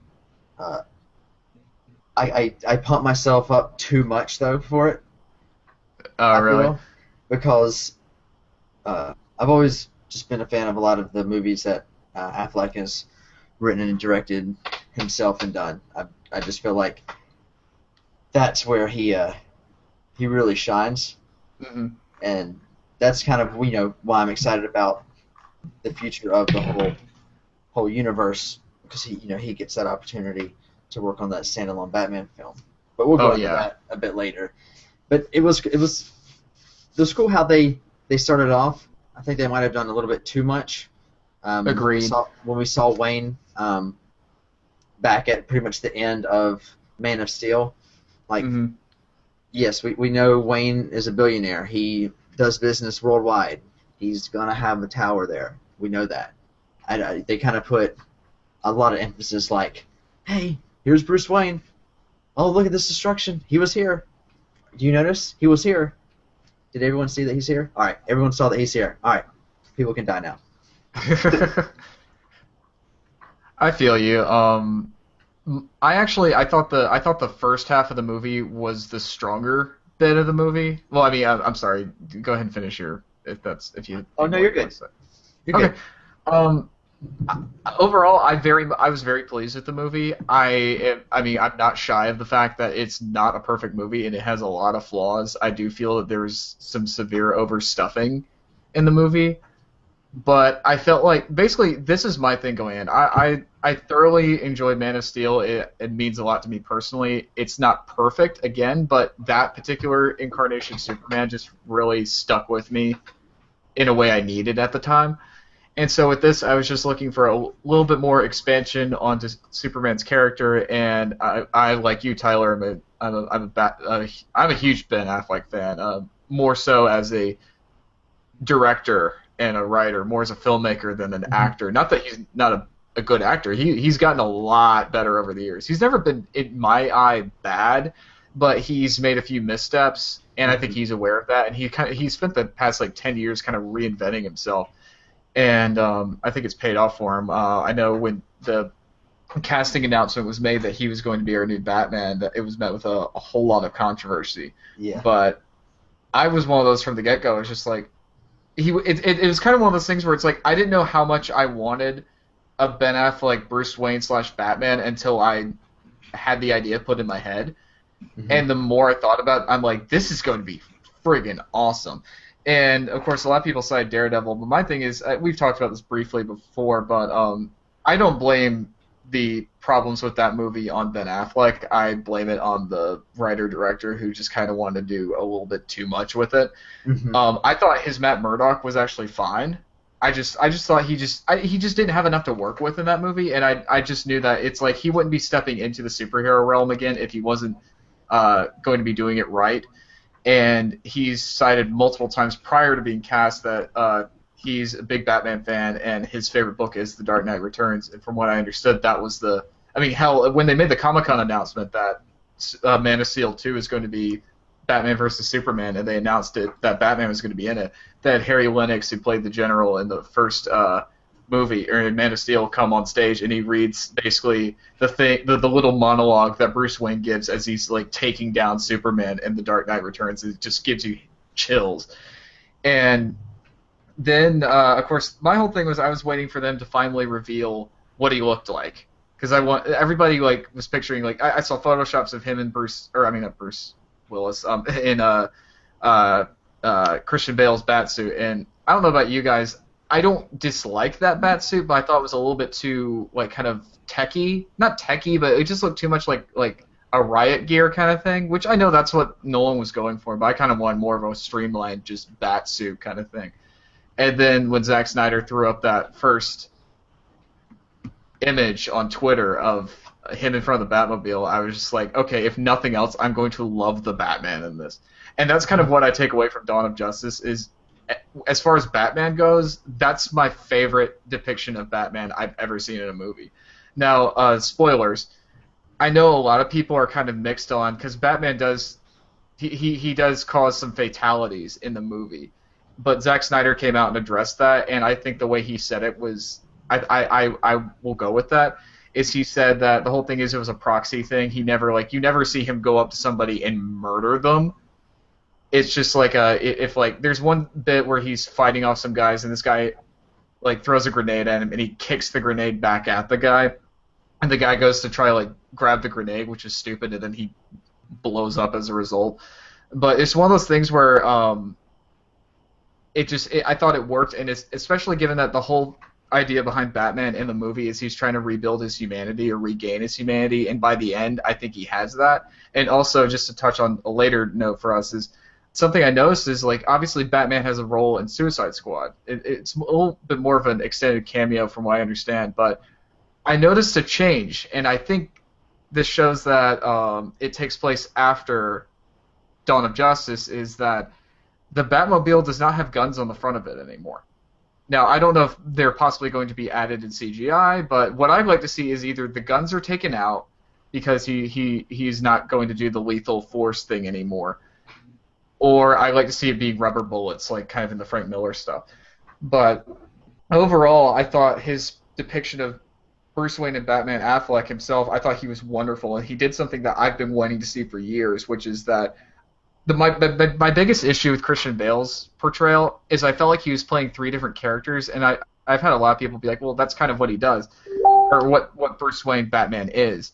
I pump myself up too much though for it. Oh, really? Because I've always just been a fan of a lot of the movies that Affleck has written and directed himself and done. I just feel like that's where he really shines, and that's kind of why I'm excited about the future of the whole universe because he gets that opportunity to work on that standalone Batman film. But we'll go into that a bit later. But it was cool how they started off. I think they might have done a little bit too much. Agreed. When we saw Wayne back at pretty much the end of Man of Steel, yes, we know Wayne is a billionaire. He does business worldwide. He's gonna have a tower there. We know that. They kind of put a lot of emphasis, like, "Hey, here's Bruce Wayne. Oh, look at this destruction. He was here. Do you notice? He was here. Did everyone see that he's here? All right, everyone saw that he's here. All right, people can die now." I feel you. I thought the first half of the movie was the stronger bit of the movie. Well, I mean, I'm sorry. Go ahead and finish if you. Oh no, you're good. You're Okay. good. Um, Overall, I was very pleased with the movie. I mean, I'm not shy of the fact that it's not a perfect movie and it has a lot of flaws. I do feel that there's some severe overstuffing in the movie, but I felt like basically this is my thing going in. I thoroughly enjoyed Man of Steel. It means a lot to me personally. It's not perfect again, but that particular incarnation of Superman just really stuck with me in a way I needed at the time. And so with this, I was just looking for a little bit more expansion onto Superman's character, and I like you, Tyler, I'm a huge Ben Affleck fan, more so as a director and a writer, more as a filmmaker than an actor. Not that he's not a good actor. He's gotten a lot better over the years. He's never been, in my eye, bad, but he's made a few missteps, and I think he's aware of that. And he spent the past like 10 years kind of reinventing himself. And I think it's paid off for him. I know when the casting announcement was made that he was going to be our new Batman, that it was met with a whole lot of controversy. Yeah. But I was one of those from the get-go. It's just like it was kind of one of those things where it's like I didn't know how much I wanted a Ben Affleck Bruce Wayne / Batman until I had the idea put in my head. And the more I thought about it, I'm like, this is going to be friggin' awesome. And, of course, a lot of people cite Daredevil, but my thing is, we've talked about this briefly before, but I don't blame the problems with that movie on Ben Affleck. I blame it on the writer-director who just kind of wanted to do a little bit too much with it. I thought his Matt Murdock was actually fine. I just thought he just didn't have enough to work with in that movie, and I just knew that it's like he wouldn't be stepping into the superhero realm again if he wasn't going to be doing it right. And he's cited multiple times prior to being cast that he's a big Batman fan and his favorite book is The Dark Knight Returns. And from what I understood, that was hell, when they made the Comic-Con announcement that Man of Steel 2 is going to be Batman versus Superman, and they announced it that Batman was going to be in it, that Harry Lennox, who played the General in the first movie, or in Man of Steel, come on stage and he reads basically the little monologue that Bruce Wayne gives as he's like taking down Superman in The Dark Knight Returns. It just gives you chills. And then, of course, my whole thing was I was waiting for them to finally reveal what he looked like, because everybody like was picturing like I saw photoshops of him and not Bruce Willis in Christian Bale's batsuit, and I don't know about you guys. I don't dislike that batsuit, but I thought it was a little bit too, like, kind of techie. Not techie, but it just looked too much like a riot gear kind of thing, which I know that's what Nolan was going for, but I kind of wanted more of a streamlined, just batsuit kind of thing. And then when Zack Snyder threw up that first image on Twitter of him in front of the Batmobile, I was just like, okay, if nothing else, I'm going to love the Batman in this. And that's kind of what I take away from Dawn of Justice is, as far as Batman goes, that's my favorite depiction of Batman I've ever seen in a movie. Now, spoilers. I know a lot of people are kind of mixed on, because Batman does he does cause some fatalities in the movie, but Zack Snyder came out and addressed that, and I think the way he said it was, I will go with that. Is he said that the whole thing is it was a proxy thing. He never you never see him go up to somebody and murder them. It's just like if there's one bit where he's fighting off some guys and this guy like throws a grenade at him and he kicks the grenade back at the guy, and the guy goes to try like grab the grenade, which is stupid, and then he blows up as a result. But it's one of those things where I thought it worked, and it's especially given that the whole idea behind Batman in the movie is he's trying to rebuild his humanity or regain his humanity, and by the end I think he has that. And also, just to touch on a later note for us, is something I noticed is, like, obviously Batman has a role in Suicide Squad. It's a little bit more of an extended cameo from what I understand, but I noticed a change, and I think this shows that it takes place after Dawn of Justice, is that the Batmobile does not have guns on the front of it anymore. Now, I don't know if they're possibly going to be added in CGI, but what I'd like to see is either the guns are taken out because he's not going to do the lethal force thing anymore, or I'd like to see it be rubber bullets, like kind of in the Frank Miller stuff. But overall, I thought his depiction of Bruce Wayne and Batman Affleck himself, I thought he was wonderful, and he did something that I've been wanting to see for years, which is that my biggest issue with Christian Bale's portrayal is I felt like he was playing three different characters, and I've had a lot of people be like, well, that's kind of what he does, or what Bruce Wayne Batman is.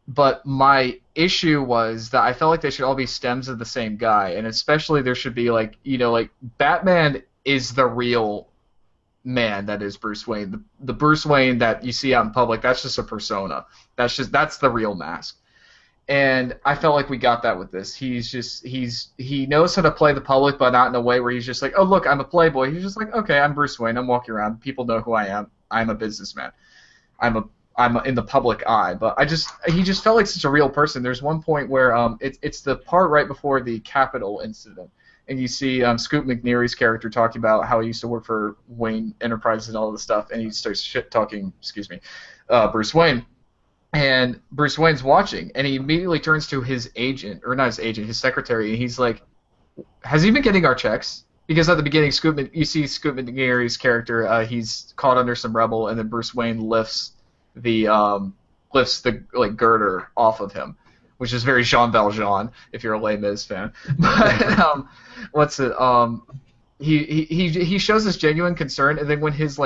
But my issue was that I felt like they should all be stems of the same guy, and especially there should be like Batman is the real man that is Bruce Wayne. The Bruce Wayne that you see out in public, that's just a persona. That's the real mask. And I felt like we got that with this. He knows how to play the public, but not in a way where he's just like, oh look, I'm a playboy. He's just like, okay, I'm Bruce Wayne. I'm walking around. People know who I am. I'm a businessman. I'm in the public eye. But he just felt like such a real person. There's one point where it's the part right before the Capitol incident, and you see Scoot McNairy's character talking about how he used to work for Wayne Enterprises and all this stuff, and he starts shit talking, Bruce Wayne. And Bruce Wayne's watching, and he immediately turns to his agent, or not his agent, his secretary, and he's like, has he been getting our checks? Because at the beginning, you see Scoot McNairy's character, he's caught under some rubble, and then Bruce Wayne lifts the girder off of him, which is very Jean Valjean, if you're a Les Mis fan. But he shows this genuine concern, and then when his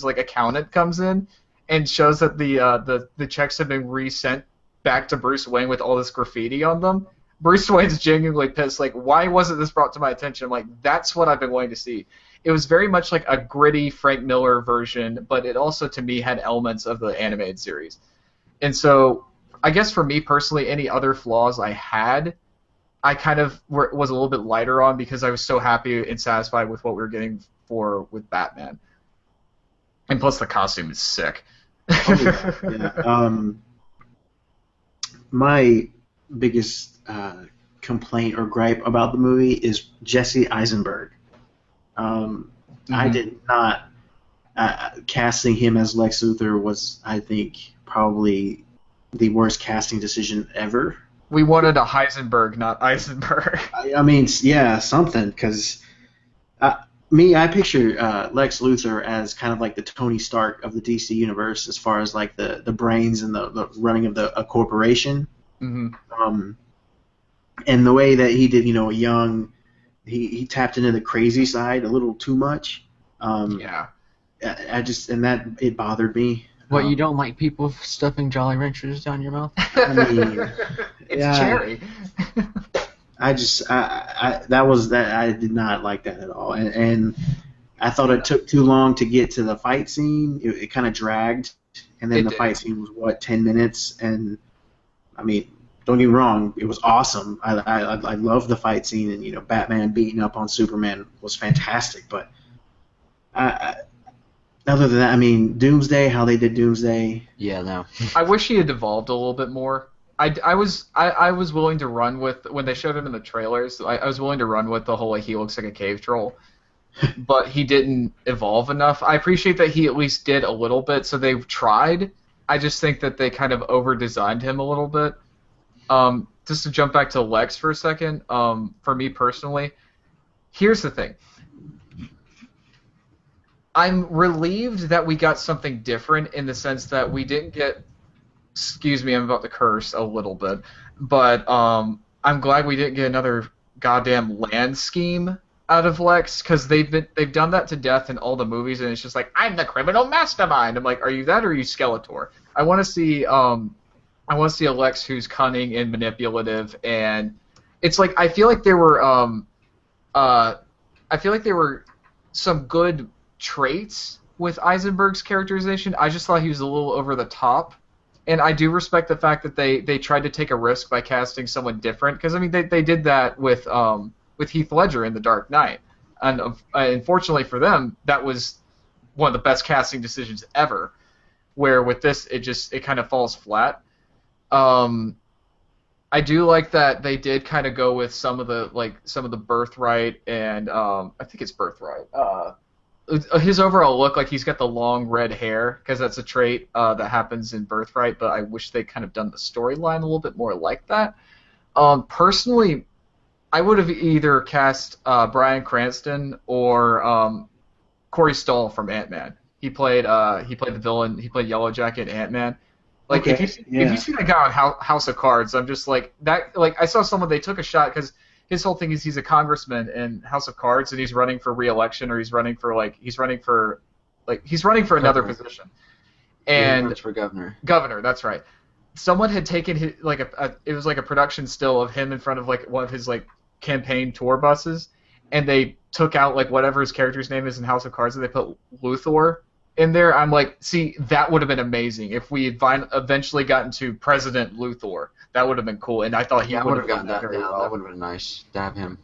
accountant comes in and shows that the checks have been resent back to Bruce Wayne with all this graffiti on them, Bruce Wayne's genuinely pissed. Like, why wasn't this brought to my attention? I'm like, that's what I've been wanting to see. It was very much like a gritty Frank Miller version, but it also, to me, had elements of the animated series. And so, I guess for me personally, any other flaws I had, I kind of was a little bit lighter on because I was so happy and satisfied with what we were getting with Batman. And plus, the costume is sick. My biggest complaint or gripe about the movie is Jesse Eisenberg. I did not casting him as Lex Luthor was, I think, probably the worst casting decision ever. We wanted a Heisenberg, not Eisenberg. I mean, yeah, something, because I picture Lex Luthor as kind of like the Tony Stark of the DC universe, as far as like the brains and the running of a corporation. Mm-hmm. And the way that he did, he tapped into the crazy side a little too much. Yeah. It bothered me. What, you don't like people stuffing Jolly Ranchers down your mouth? I mean, it's cherry. I did not like that at all, and I thought it took too long to get to the fight scene. It kind of dragged, and then the fight scene was 10 minutes, and I mean, don't get me wrong, it was awesome. I loved the fight scene, and Batman beating up on Superman was fantastic, but other than that, I mean, Doomsday, how they did Doomsday. Yeah, no. I wish he had evolved a little bit more. I was willing to run with, when they showed him in the trailers, I was willing to run with the whole, like, he looks like a cave troll. But he didn't evolve enough. I appreciate that he at least did a little bit, so they've tried. I just think that they kind of over-designed him a little bit. Just to jump back to Lex for a second, for me personally, here's the thing. I'm relieved that we got something different in the sense that we didn't get, excuse me, I'm about to curse a little bit, but I'm glad we didn't get another goddamn land scheme out of Lex, because they've done that to death in all the movies, and it's just like, I'm the criminal mastermind. I'm like, are you that, or are you Skeletor? I want to see a Lex who's cunning and manipulative, and it's like I feel like there were some good traits with Eisenberg's characterization. I just thought he was a little over the top, and I do respect the fact that they tried to take a risk by casting someone different, because I mean they did that with Heath Ledger in The Dark Knight, and unfortunately for them, that was one of the best casting decisions ever. Where with this, it kind of falls flat. I do like that they did kind of go with some of the Birthright, and I think it's Birthright. His overall look, like he's got the long red hair, because that's a trait that happens in Birthright, but I wish they'd kind of done the storyline a little bit more like that. Personally, I would have either cast Bryan Cranston or Corey Stoll from Ant-Man. He played the villain. He played Yellow Jacket in Ant-Man. Like, okay, if you see that guy on House of Cards, I'm just like that. Like, I saw someone, they took a shot because his whole thing is he's a congressman in House of Cards, and he's running for re-election, or he's running for like he's running for another Governor. position. Yeah, he And runs for governor. governor, that's right. Someone had taken his, like it was like a production still of him in front of like one of his like campaign tour buses, and they took out like whatever his character's name is in House of Cards, and they put Luthor in there. I'm like, see, that would have been amazing if we had eventually gotten to President Luthor. That would have been cool, and I thought he Yeah, I would would have gotten that. very Yeah, well. that would have been nice to have him.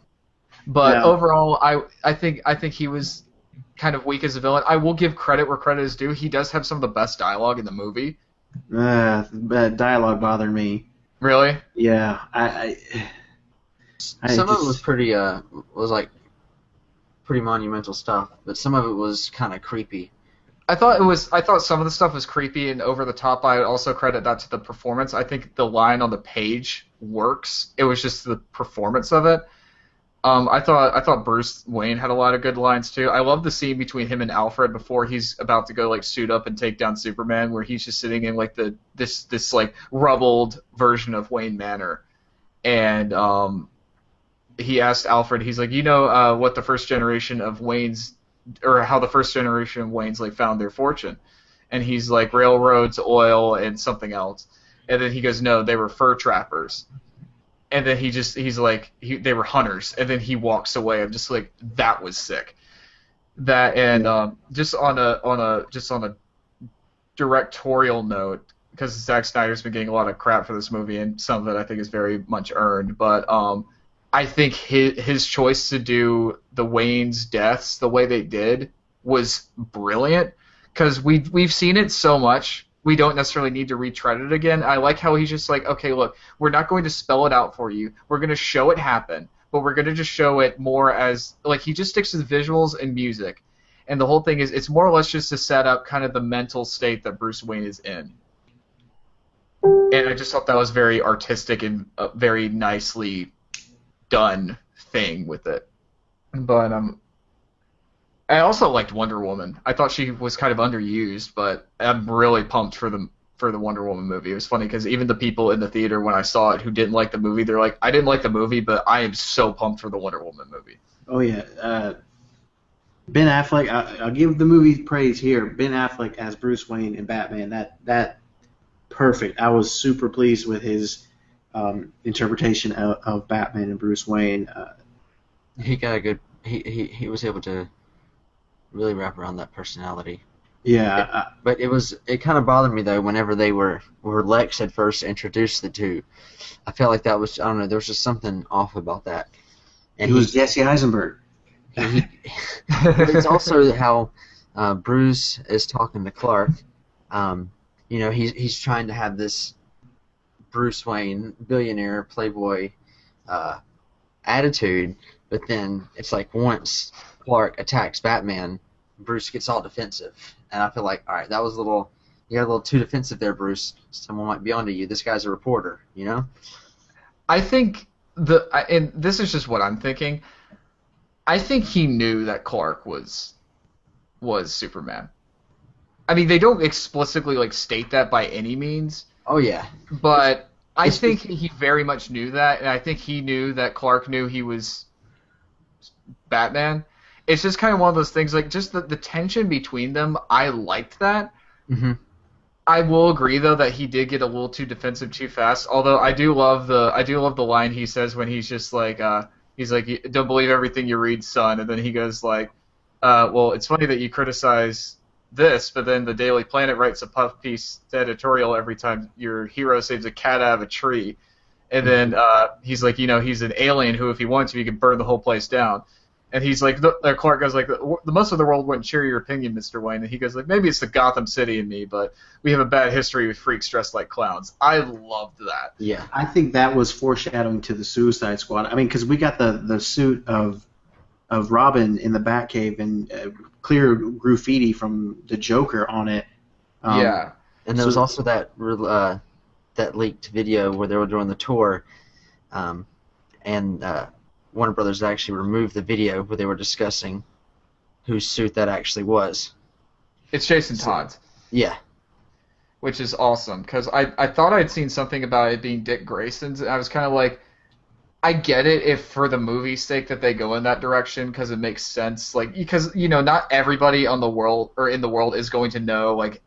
But Yeah. overall, I think he was kind of weak as a villain. I will give credit where credit is due. He does have some of the best dialogue in the movie. That dialogue bothered me. Really? Yeah, Some of it was pretty pretty monumental stuff, but some of it was kind of creepy. I thought some of the stuff was creepy and over the top. I would also credit that to the performance. I think the line on the page works. It was just the performance of it. I thought Bruce Wayne had a lot of good lines too. I love the scene between him and Alfred before he's about to go like suit up and take down Superman, where he's just sitting in like this like rubbled version of Wayne Manor, and he asked Alfred, he's like, what the first generation of Wayne's, or how the first generation of Wayne's like found their fortune, and he's like railroads, oil, and something else, and then he goes, no, they were fur trappers. And then he's like, they were hunters, and then he walks away. I'm just like, that was sick. That, and just on a directorial note, because Zack Snyder's been getting a lot of crap for this movie, and some of it I think is very much earned. But I think his choice to do the Wayne's deaths the way they did was brilliant, because we've seen it so much. We don't necessarily need to retread it again. I like how he's just like, okay, look, we're not going to spell it out for you. We're going to show it happen, but we're going to just show it more as, like, he just sticks to the visuals and music. And the whole thing is, it's more or less just to set up kind of the mental state that Bruce Wayne is in. And I just thought that was very artistic and a very nicely done thing with it. But I also liked Wonder Woman. I thought she was kind of underused, but I'm really pumped for the Wonder Woman movie. It was funny because even the people in the theater when I saw it who didn't like the movie, they're like, I didn't like the movie, but I am so pumped for the Wonder Woman movie. Oh yeah, Ben Affleck. I'll give the movie praise here. Ben Affleck as Bruce Wayne in Batman. That perfect. I was super pleased with his interpretation of Batman and Bruce Wayne. He got a good. He was able to really wrap around that personality. Yeah, But it kind of bothered me though whenever they were Lex had first introduced the two. I felt like that was, I don't know, there was just something off about that. and he was Jesse Eisenberg. It's also how Bruce is talking to Clark. He's trying to have this Bruce Wayne billionaire playboy attitude, but then it's like once Clark attacks Batman, Bruce gets all defensive, and I feel like, all right, that was you got a little too defensive there, Bruce. Someone might be onto you. This guy's a reporter, you know. I think and this is just what I'm thinking. I think he knew that Clark was Superman. I mean, they don't explicitly like state that by any means. Oh yeah, But I think he very much knew that, and I think he knew that Clark knew he was Batman. It's just kind of one of those things, like just the tension between them. I liked that. Mm-hmm. I will agree though that he did get a little too defensive too fast. Although I do love the line he says when he's just like don't believe everything you read, son, and then he goes like, well, it's funny that you criticize this, but then the Daily Planet writes a puff piece editorial every time your hero saves a cat out of a tree, and then he's like, he's an alien who, if he wanted to, he could burn the whole place down. And he's like, Clark goes like, the most of the world wouldn't share your opinion, Mr. Wayne. And he goes like, maybe it's the Gotham City in me, but we have a bad history with freaks dressed like clowns. I loved that. Yeah. I think that was foreshadowing to the Suicide Squad. I mean, because we got the suit of Robin in the Batcave and clear graffiti from the Joker on it. Yeah. And there was also that leaked video where they were doing the tour, and Warner Brothers actually removed the video where they were discussing whose suit that actually was. It's Jason Todd's. Yeah. Which is awesome, because I thought I'd seen something about it being Dick Grayson's, and I was kind of like, I get it if for the movie's sake that they go in that direction because it makes sense. Like because not everybody on the world or in the world is going to know like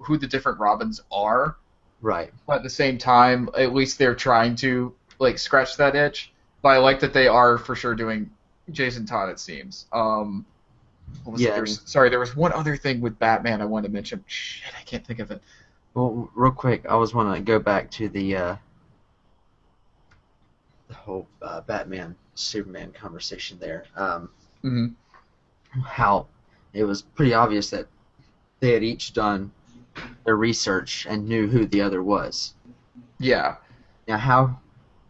who the different Robins are. Right. But at the same time, at least they're trying to like scratch that itch. But I like that they are for sure doing Jason Todd. It seems. What was it? Yeah. Sorry, there was one other thing with Batman I wanted to mention. Shit, I can't think of it. Well, real quick, I was want to go back to the whole Batman Superman conversation there. Hmm. How it was pretty obvious that they had each done their research and knew who the other was. Yeah. Now, how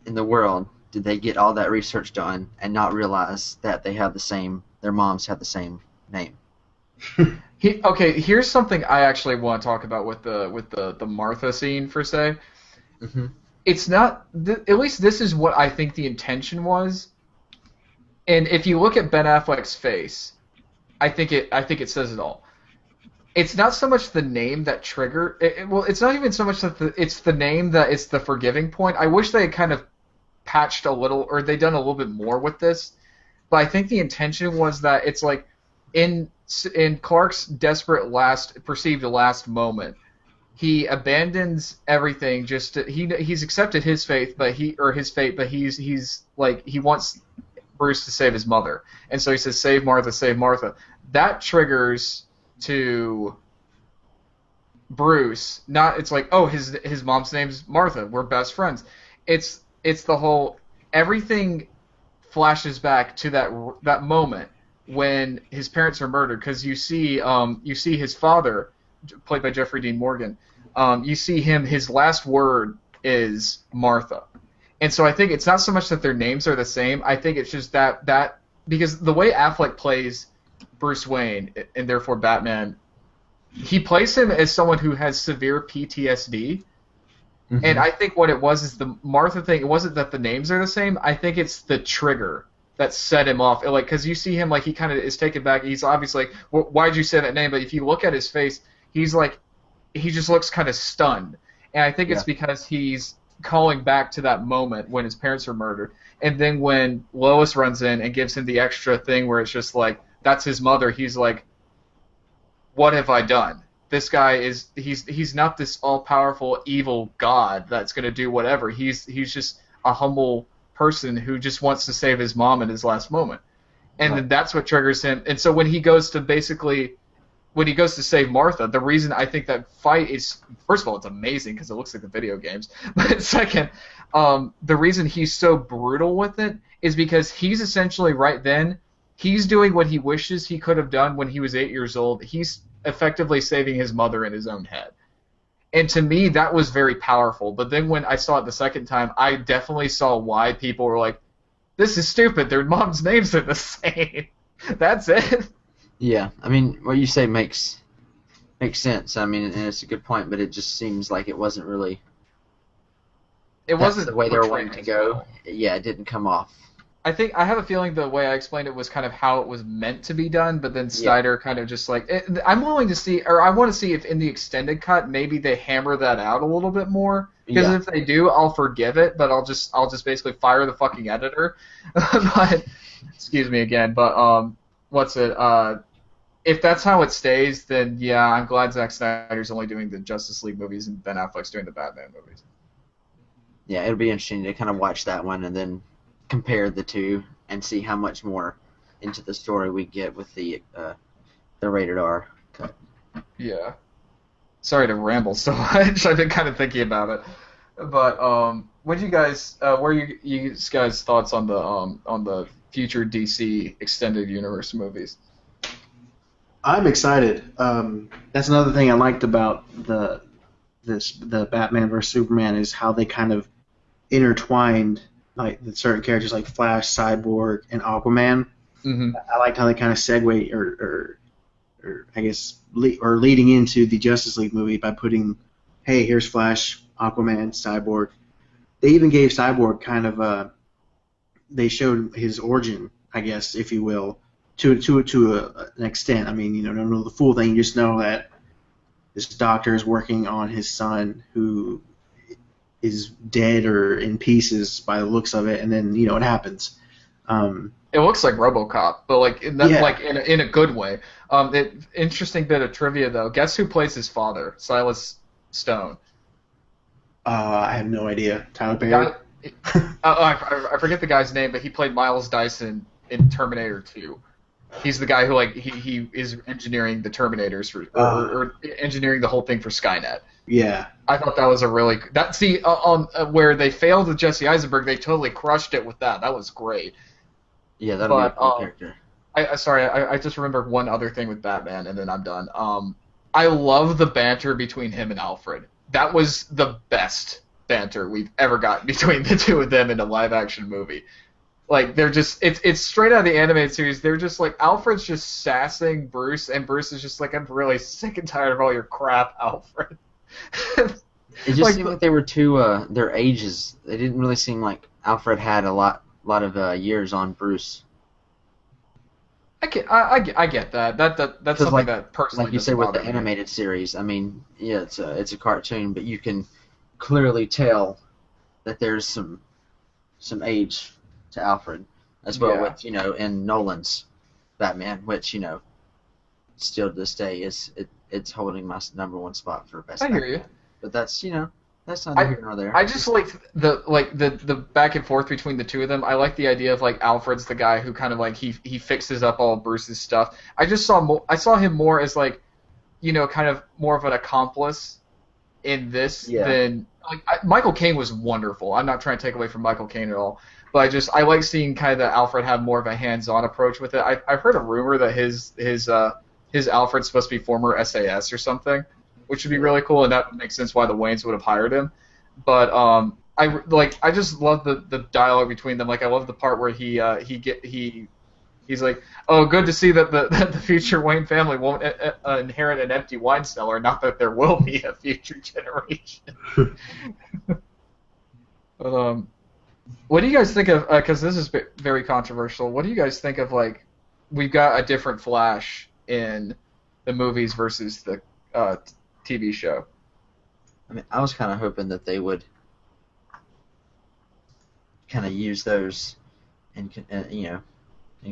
in the world did they get all that research done and not realize that their moms have the same name? Okay, here's something I actually want to talk about with the Martha scene per se. Mm-hmm. It's not at least this is what I think the intention was. And if you look at Ben Affleck's face, I think it says it all. It's not so much the name that trigger. Well, it's not even so much that it's the name that it's the forgiving point. I wish they had kind of patched a little, or they done a little bit more with this. But I think the intention was that it's like in Clark's perceived last moment, he abandons everything he's accepted his fate, but he's like he wants Bruce to save his mother, and so he says, "Save Martha, save Martha." That triggers to Bruce. Not it's like, oh, his mom's name's Martha. We're best friends. It's the whole everything flashes back to that moment when his parents are murdered because you see his father, played by Jeffrey Dean Morgan. You see him. His last word is Martha, and so I think it's not so much that their names are the same. I think it's just that because the way Affleck plays Bruce Wayne and therefore Batman, he plays him as someone who has severe PTSD. Mm-hmm. And I think what it was is the Martha thing. It wasn't that the names are the same. I think it's the trigger that set him off. Like, because you see him, like, he kind of is taken back. He's obviously like, well, why'd you say that name? But if you look at his face, he's like, he just looks kind of stunned. And I think it's because he's calling back to that moment when his parents are murdered. And then when Lois runs in and gives him the extra thing where it's just like, that's his mother, he's like, what have I done? This guy he's not this all-powerful evil god that's going to do whatever. He's just a humble person who just wants to save his mom in his last moment. And then that's what triggers him. And so when he goes to save Martha, the reason I think that fight is, first of all, it's amazing because it looks like the video games. But second, the reason he's so brutal with it is because he's essentially right then, he's doing what he wishes he could have done when he was 8 years old. He's effectively saving his mother in his own head. And to me, that was very powerful. But then when I saw it the second time, I definitely saw why people were like, this is stupid. Their mom's names are the same. That's it. Yeah, I mean, what you say makes sense. I mean, and it's a good point, but it just seems like it wasn't really. It wasn't the way they were wanting to go. Yeah, it didn't come off. I have a feeling the way I explained it was kind of how it was meant to be done, but then Snyder kind of just like I'm willing to see, or I want to see if in the extended cut maybe they hammer that out a little bit more. Because if they do, I'll forgive it, but I'll just basically fire the fucking editor. But excuse me again, but what's it? If that's how it stays, then yeah, I'm glad Zack Snyder's only doing the Justice League movies and Ben Affleck's doing the Batman movies. Yeah, it'll be interesting to kind of watch that one and then compare the two and see how much more into the story we get with the rated R cut. Yeah. Sorry to ramble so much. I've been kind of thinking about it. But what do you guys? What are you guys' thoughts on the future DC extended universe movies? I'm excited. That's another thing I liked about the Batman vs Superman is how they kind of intertwined like the certain characters like Flash, Cyborg, and Aquaman. Mm-hmm. I liked how they kind of segue or I guess leading into the Justice League movie by putting, hey, here's Flash, Aquaman, Cyborg. They even gave Cyborg kind of they showed his origin, I guess, if you will, to an extent. I mean, don't know the full thing. You just know that this doctor is working on his son who is dead or in pieces by the looks of it, and then it happens. It looks like RoboCop, but like in that, Yeah. like in a good way. Interesting bit of trivia though. Guess who plays his father? Silas Stone. I have no idea. Tyler The Perry. guy, I forget the guy's name, but he played Miles Dyson in Terminator 2. He's the guy who like he is engineering the Terminators or engineering the whole thing for Skynet. Yeah. I thought that was a really where they failed with Jesse Eisenberg, they totally crushed it with that. That was great. Yeah, that'll be a cool character. I just remembered one other thing with Batman, and then I'm done. I love the banter between him and Alfred. That was the best banter we've ever gotten between the two of them in a live-action movie. Like, they're just, it's straight out of the animated series. They're just like, Alfred's just sassing Bruce, and Bruce is just like, I'm really sick and tired of all your crap, Alfred. It just seemed like they were too, their ages, they didn't really seem like Alfred had a lot of years on Bruce. I get that. That's something like, that personally like you said with the me. animated series. I mean, yeah, it's a cartoon, but you can clearly tell that there's some age to Alfred as well. With in Nolan's Batman, which still to this day it's holding my #1 spot for best. I hear you, but that's that's not here nor there. I just liked the back and forth between the two of them. I like the idea of like Alfred's the guy who kind of like he fixes up all Bruce's stuff. I saw him more as like kind of more of an accomplice in this than like Michael Caine was wonderful. I'm not trying to take away from Michael Caine at all, but I like seeing kind of that Alfred have more of a hands-on approach with it. I've heard a rumor that his Alfred's supposed to be former SAS or something, which would be really cool, and that makes sense why the Waynes would have hired him. But I just love the dialogue between them. Like I love the part where he's like, oh, good to see that the future Wayne family won't inherit an empty wine cellar. Not that there will be a future generation. But what do you guys think of? Because this is very controversial. What do you guys think of like we've got a different Flash in the movies versus the TV show? I mean, I was kind of hoping that they would kind of use those in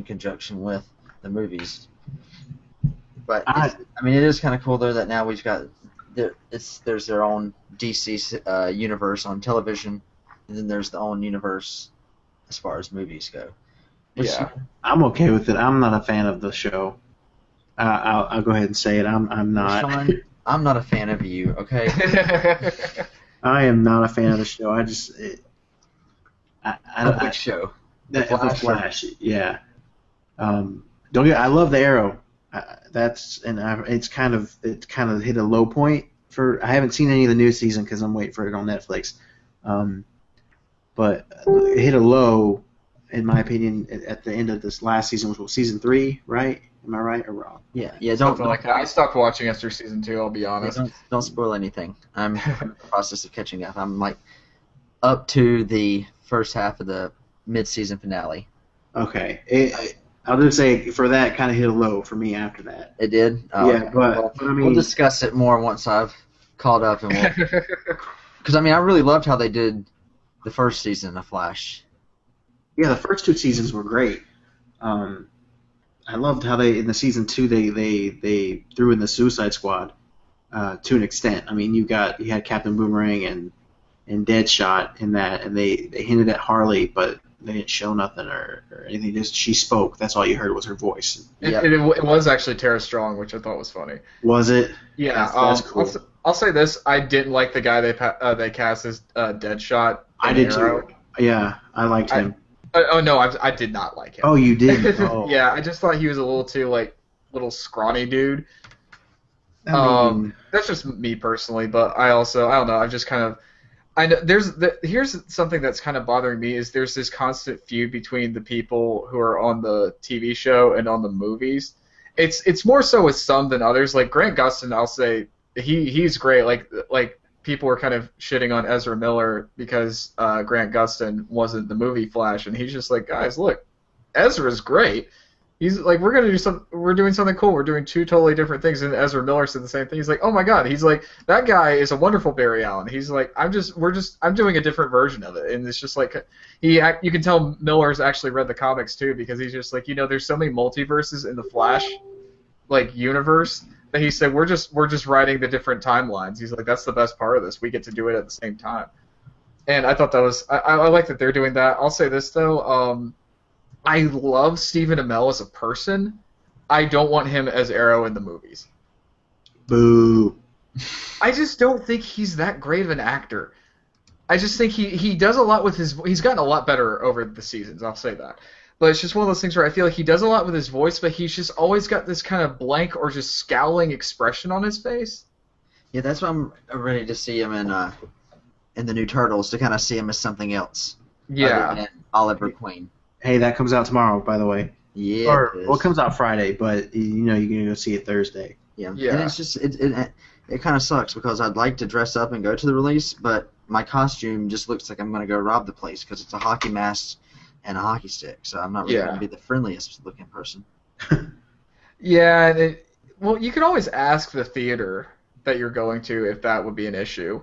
conjunction with the movies. But I mean, it is kind of cool though that now we've got there's their own DC universe on television, and then there's the own universe as far as movies go. I'm okay with it. I'm not a fan of the show. I'll go ahead and say it. I'm not. Sean, I'm not a fan of you. Okay. I am not a fan of the show. I just. Which show? The Flash. Yeah. I love the Arrow. It's kind of hit a low point for. I haven't seen any of the new season because I'm waiting for it on Netflix. But it hit a low, in my opinion, at the end of this last season, which was season 3, right? Am I right or wrong? Yeah. Don't like that. I stopped watching after season 2. I'll be honest. Don't spoil anything. I'm in the process of catching up. I'm like up to the first half of the mid-season finale. Okay. I'll just say for that, kind of hit a low for me after that. It did. Yeah, but I mean, we'll discuss it more once I've caught up, and because I mean, I really loved how they did the first season of Flash. Yeah, the first 2 seasons were great. I loved how in the season 2 they threw in the Suicide Squad to an extent. I mean, you had Captain Boomerang and Deadshot in that, and they hinted at Harley, but they didn't show nothing or anything. Just she spoke. That's all you heard was her voice. It was actually Tara Strong, which I thought was funny. Was it? Yeah, that's cool. I'll say this: I didn't like the guy they cast as Deadshot. I did too. Yeah, I liked him. Oh no, I did not like him. Oh, you did? Oh. Yeah, I just thought he was a little too little scrawny dude. That's just me personally, but I don't know. I've just kind of. Here's something that's kind of bothering me is there's this constant feud between the people who are on the TV show and on the movies. It's more so with some than others. Like Grant Gustin, I'll say he's great. Like people were kind of shitting on Ezra Miller because Grant Gustin wasn't the movie Flash, and he's just like, guys, look, Ezra's great. He's like, we're doing something cool. We're doing two totally different things. And Ezra Miller said the same thing. He's like, oh my god. He's like, that guy is a wonderful Barry Allen. He's like, I'm doing a different version of it. And it's just like, you can tell Miller's actually read the comics too, because he's just like, there's so many multiverses in the Flash, like, universe, that he said, we're just writing the different timelines. He's like, that's the best part of this. We get to do it at the same time. And I thought that was, I like that they're doing that. I'll say this though, I love Stephen Amell as a person. I don't want him as Arrow in the movies. Boo. I just don't think he's that great of an actor. I just think he does a lot with his. He's gotten a lot better over the seasons. I'll say that. But it's just one of those things where I feel like he does a lot with his voice, but he's just always got this kind of blank or just scowling expression on his face. Yeah, that's why I'm ready to see him in the new Turtles, to kind of see him as something else. Yeah. Other than Oliver Queen. Hey, that comes out tomorrow, by the way. Yeah. Or it comes out Friday, but you're gonna go see it Thursday. Yeah. Yeah. And it's just it kind of sucks because I'd like to dress up and go to the release, but my costume just looks like I'm gonna go rob the place because it's a hockey mask and a hockey stick, so I'm not really gonna be the friendliest looking person. Yeah. Well, you can always ask the theater that you're going to if that would be an issue.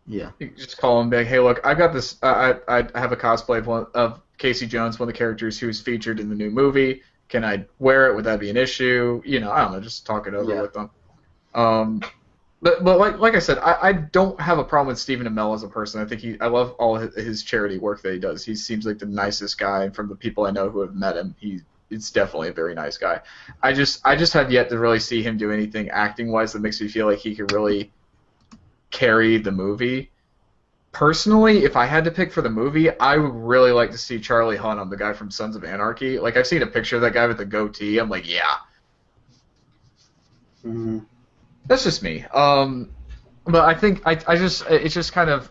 Yeah. You can just call them and be like, hey, look, I've got this. I have a cosplay of Casey Jones, one of the characters who's featured in the new movie. Can I wear it? Would that be an issue? I don't know. Just talk it over with them. But like I said, I don't have a problem with Stephen Amell as a person. I think I love all his charity work that he does. He seems like the nicest guy, and from the people I know who have met him, it's definitely a very nice guy. I just have yet to really see him do anything acting wise that makes me feel like he could really carry the movie. Personally, if I had to pick for the movie, I would really like to see Charlie Hunnam, the guy from Sons of Anarchy. Like, I've seen a picture of that guy with the goatee. I'm like, yeah. Mm-hmm. That's just me. But I think it's just kind of,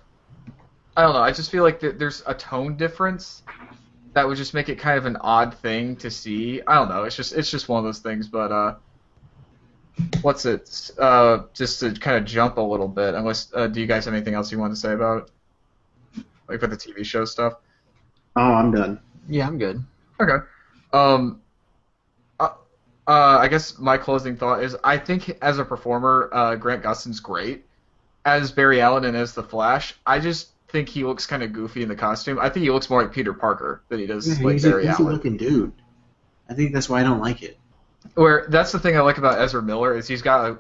I don't know. I just feel like there's a tone difference that would just make it kind of an odd thing to see. I don't know. It's just one of those things. But what's it? Just to kind of jump a little bit. Unless, do you guys have anything else you want to say about it? Like with the TV show stuff? Oh, I'm done. Yeah, I'm good. Okay. I guess my closing thought is I think as a performer, Grant Gustin's great. As Barry Allen and as the Flash, I just think he looks kind of goofy in the costume. I think he looks more like Peter Parker than he does like Barry Allen. He's a looking dude. I think that's why I don't like it. Where that's the thing I like about Ezra Miller is he's got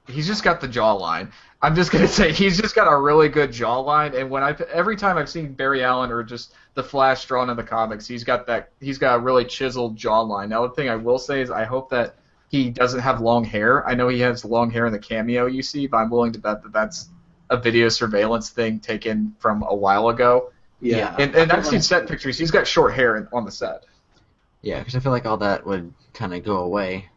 he's just got the jawline. I'm just gonna say he's just got a really good jawline, and every time I've seen Barry Allen or just the Flash drawn in the comics, he's got a really chiseled jawline. Now the thing I will say is I hope that he doesn't have long hair. I know he has long hair in the cameo you see, but I'm willing to bet that that's a video surveillance thing taken from a while ago. Yeah. And I've seen set pictures. He's got short hair on the set. Yeah, because I feel like all that would kind of go away.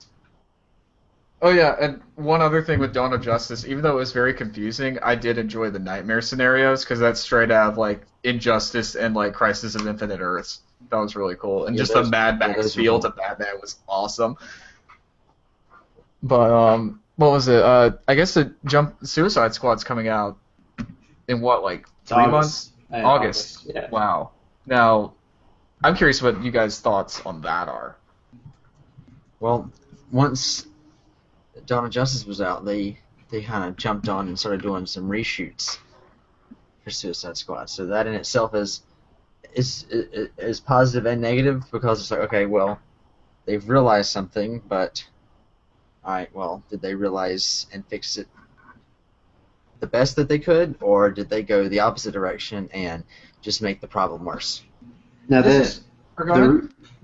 Oh yeah, and one other thing with Dawn of Justice, even though it was very confusing, I did enjoy the nightmare scenarios because that's straight out of like Injustice and like Crisis of Infinite Earths. That was really cool, and just the Mad Max feel to Batman was awesome. But what was it? I guess the Suicide Squad's coming out in what, like 3 months? August. Yeah. Wow. Now, I'm curious what you guys' thoughts on that are. Well, once Dawn of Justice was out, they kind of jumped on and started doing some reshoots for Suicide Squad. So that in itself is positive and negative because it's like, okay, well, they've realized something, but all right, well, did they realize and fix it the best that they could, or did they go the opposite direction and just make the problem worse? Now the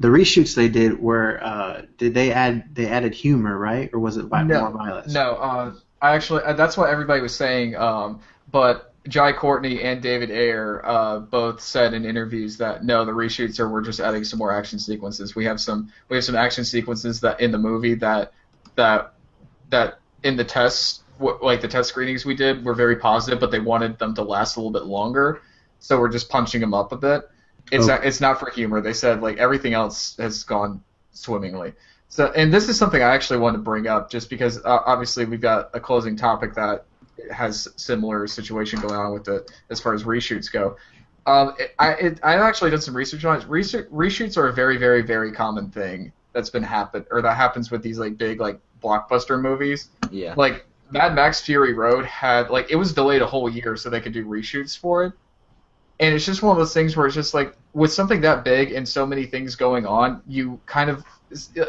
reshoots they did were did they added humor, right, or was it more violence? No, I actually that's what everybody was saying. But Jai Courtney and David Ayer both said in interviews that no, the reshoots we're just adding some more action sequences. We have some action sequences that in the movie that in the tests, like the test screenings we did, were very positive, but they wanted them to last a little bit longer, so we're just punching them up a bit. It's not for humor. They said like everything else has gone swimmingly. So, and this is something I actually wanted to bring up, just because obviously we've got a closing topic that has similar situation going on with as far as reshoots go. I actually did some research on it. Reshoots are a very, very, very common thing that's been that happens with these like big like blockbuster movies. Yeah. Like Mad Max Fury Road had like it was delayed a whole year so they could do reshoots for it. And it's just one of those things where it's just like with something that big and so many things going on, you kind of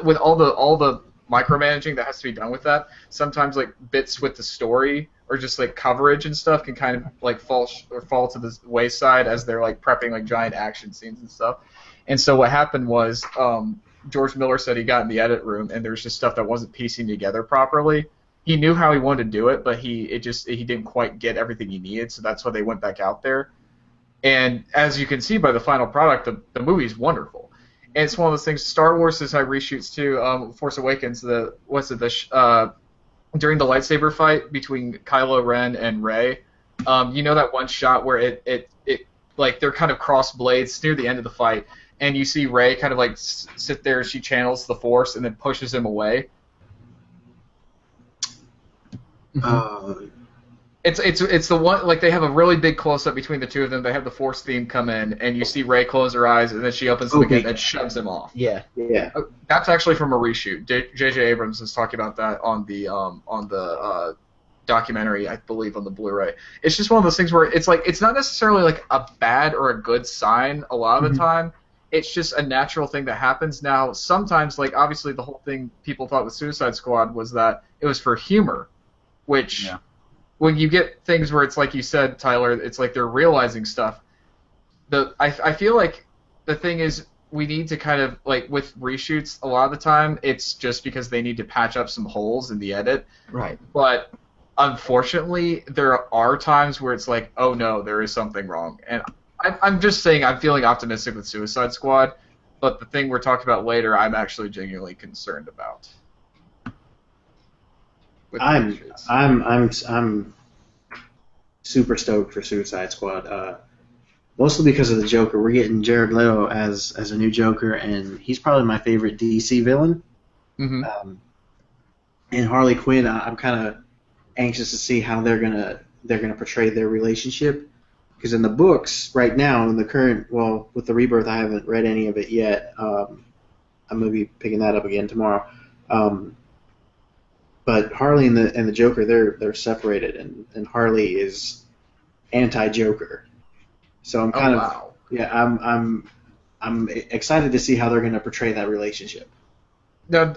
with all the micromanaging that has to be done with that. Sometimes like bits with the story or just like coverage and stuff can kind of like fall to the wayside as they're like prepping like giant action scenes and stuff. And so what happened was George Miller said he got in the edit room and there was just stuff that wasn't piecing together properly. He knew how he wanted to do it, but he didn't quite get everything he needed, so that's why they went back out there. And as you can see by the final product, the movie's wonderful. And it's one of those things. Star Wars has had reshoots too. Force Awakens, during the lightsaber fight between Kylo Ren and Rey, you know that one shot where it like they're kind of cross blades near the end of the fight, and you see Rey kind of like sit there. She channels the Force and then pushes him away. It's the one like they have a really big close up between the two of them. They have the Force theme come in, and you see Rey close her eyes, and then she opens them again and shoves him off. Yeah. That's actually from a reshoot. J.J. Abrams is talking about that on the documentary, I believe, on the Blu-ray. It's just one of those things where it's like it's not necessarily like a bad or a good sign a lot of the time. It's just a natural thing that happens. Now, sometimes, like obviously, the whole thing people thought with Suicide Squad was that it was for humor, which. Yeah. When you get things where it's like you said, Tyler, it's like they're realizing stuff. I feel like the thing is we need to kind of like with reshoots a lot of the time it's just because they need to patch up some holes in the edit. Right. But unfortunately, there are times where it's like, oh no, there is something wrong. And I'm just saying I'm feeling optimistic with Suicide Squad, but the thing we're talking about later, I'm actually genuinely concerned about. I'm super stoked for Suicide Squad. Mostly because of the Joker. We're getting Jared Leto as a new Joker, and he's probably my favorite DC villain. Mm-hmm. And Harley Quinn, I'm kind of anxious to see how they're gonna portray their relationship. Because in the books right now, in the current, well, with the Rebirth, I haven't read any of it yet. I'm gonna be picking that up again tomorrow. But Harley and the Joker, they're separated, and Harley is anti-Joker. So I'm kind of I'm excited to see how they're going to portray that relationship. Now,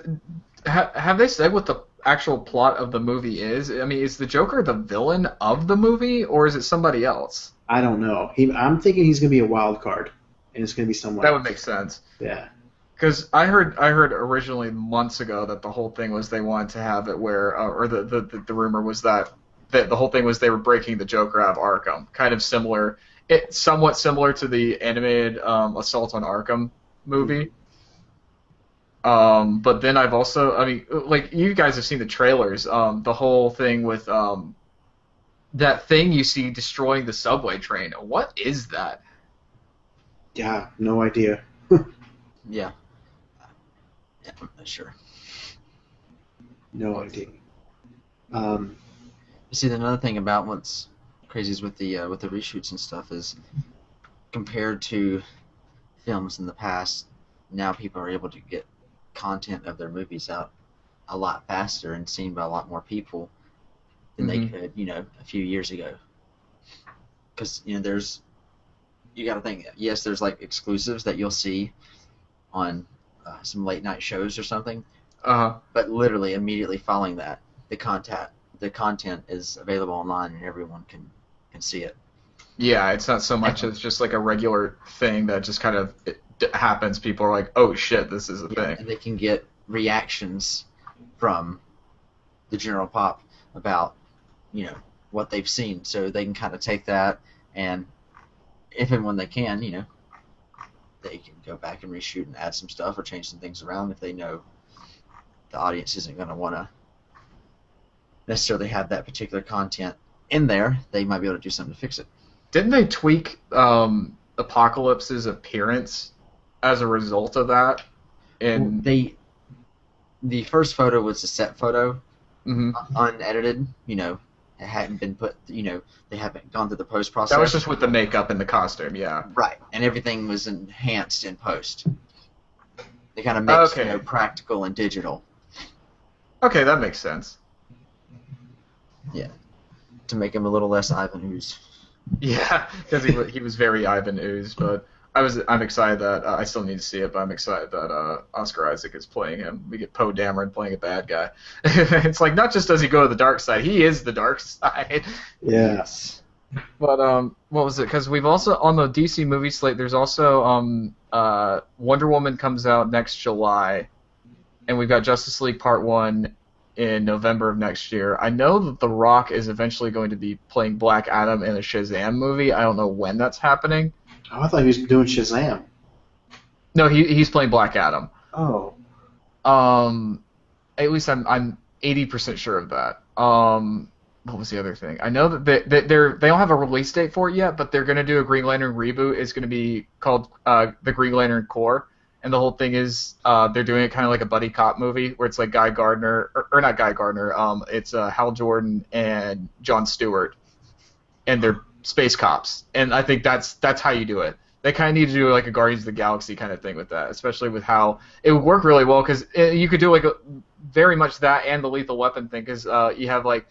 have they said what the actual plot of the movie is? I mean, is the Joker the villain of the movie, or is it somebody else? I don't know. I'm thinking he's going to be a wild card, and it's going to be someone That else. would make sense. Yeah. Because I heard originally months ago that the whole thing was they wanted to have it where, or the rumor was that the whole thing was they were breaking the Joker out of Arkham, kind of similar, somewhat similar to the animated Assault on Arkham movie. But then I've also, I mean, like you guys have seen the trailers, the whole thing with that thing you see destroying the subway train. What is that? Yeah, no idea. Yeah. I'm not sure. No idea. See, another thing about what's crazy is with the reshoots and stuff is compared to films in the past, now people are able to get content of their movies out a lot faster and seen by a lot more people than they could, a few years ago. Because you got to think, yes, there's like exclusives that you'll see on some late night shows or something. But literally immediately following that, the content is available online and everyone can see it. Yeah, it's not so much as just like a regular thing that just kind of happens. People are like, oh shit, this is a thing. And they can get reactions from the general pop about what they've seen, so they can kind of take that and if and when they can, they can go back and reshoot and add some stuff or change some things around if they know the audience isn't going to want to necessarily have that particular content in there. They might be able to do something to fix it. Didn't they tweak Apocalypse's appearance as a result of that? And the first photo was a set photo, unedited, It hadn't been put, they haven't gone through the post process. That was just with the makeup and the costume, yeah. Right, and everything was enhanced in post. They kind of mixed practical and digital. Okay, that makes sense. Yeah, to make him a little less Ivan Ooze. Yeah, because he was very Ivan Ooze, but I'm excited that I still need to see it, but I'm excited that Oscar Isaac is playing him. We get Poe Dameron playing a bad guy. It's like not just does he go to the dark side, he is the dark side. Yes. But what was it? Because we've also on the DC movie slate, there's also Wonder Woman comes out next July, and we've got Justice League Part 1 in November of next year. I know that The Rock is eventually going to be playing Black Adam in a Shazam movie. I don't know when that's happening. Oh, I thought he was doing Shazam. No, he's playing Black Adam. Oh. At least I'm 80% sure of that. What was the other thing? I know that they don't have a release date for it yet, but they're going to do a Green Lantern reboot. It's going to be called the Green Lantern Corps, and the whole thing is they're doing it kind of like a buddy cop movie where it's like Guy Gardner, or not Guy Gardner. It's Hal Jordan and Jon Stewart, and they're space cops, and I think that's how you do it. They kind of need to do like a Guardians of the Galaxy kind of thing with that, especially with how it would work really well because you could do like very much that and the Lethal Weapon thing because you have like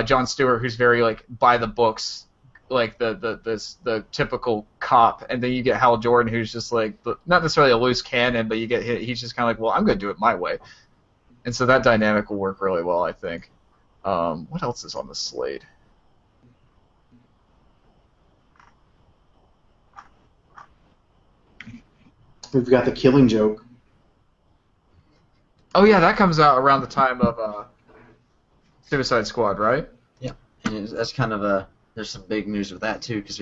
Jon Stewart who's very like by the books, like the typical cop, and then you get Hal Jordan who's just like not necessarily a loose cannon, but he's just kind of like, well, I'm going to do it my way, and so that dynamic will work really well, I think. What else is on the slate? We've got The Killing Joke. Oh yeah, that comes out around the time of Suicide Squad, right? Yeah, and that's kind of there's some big news with that too because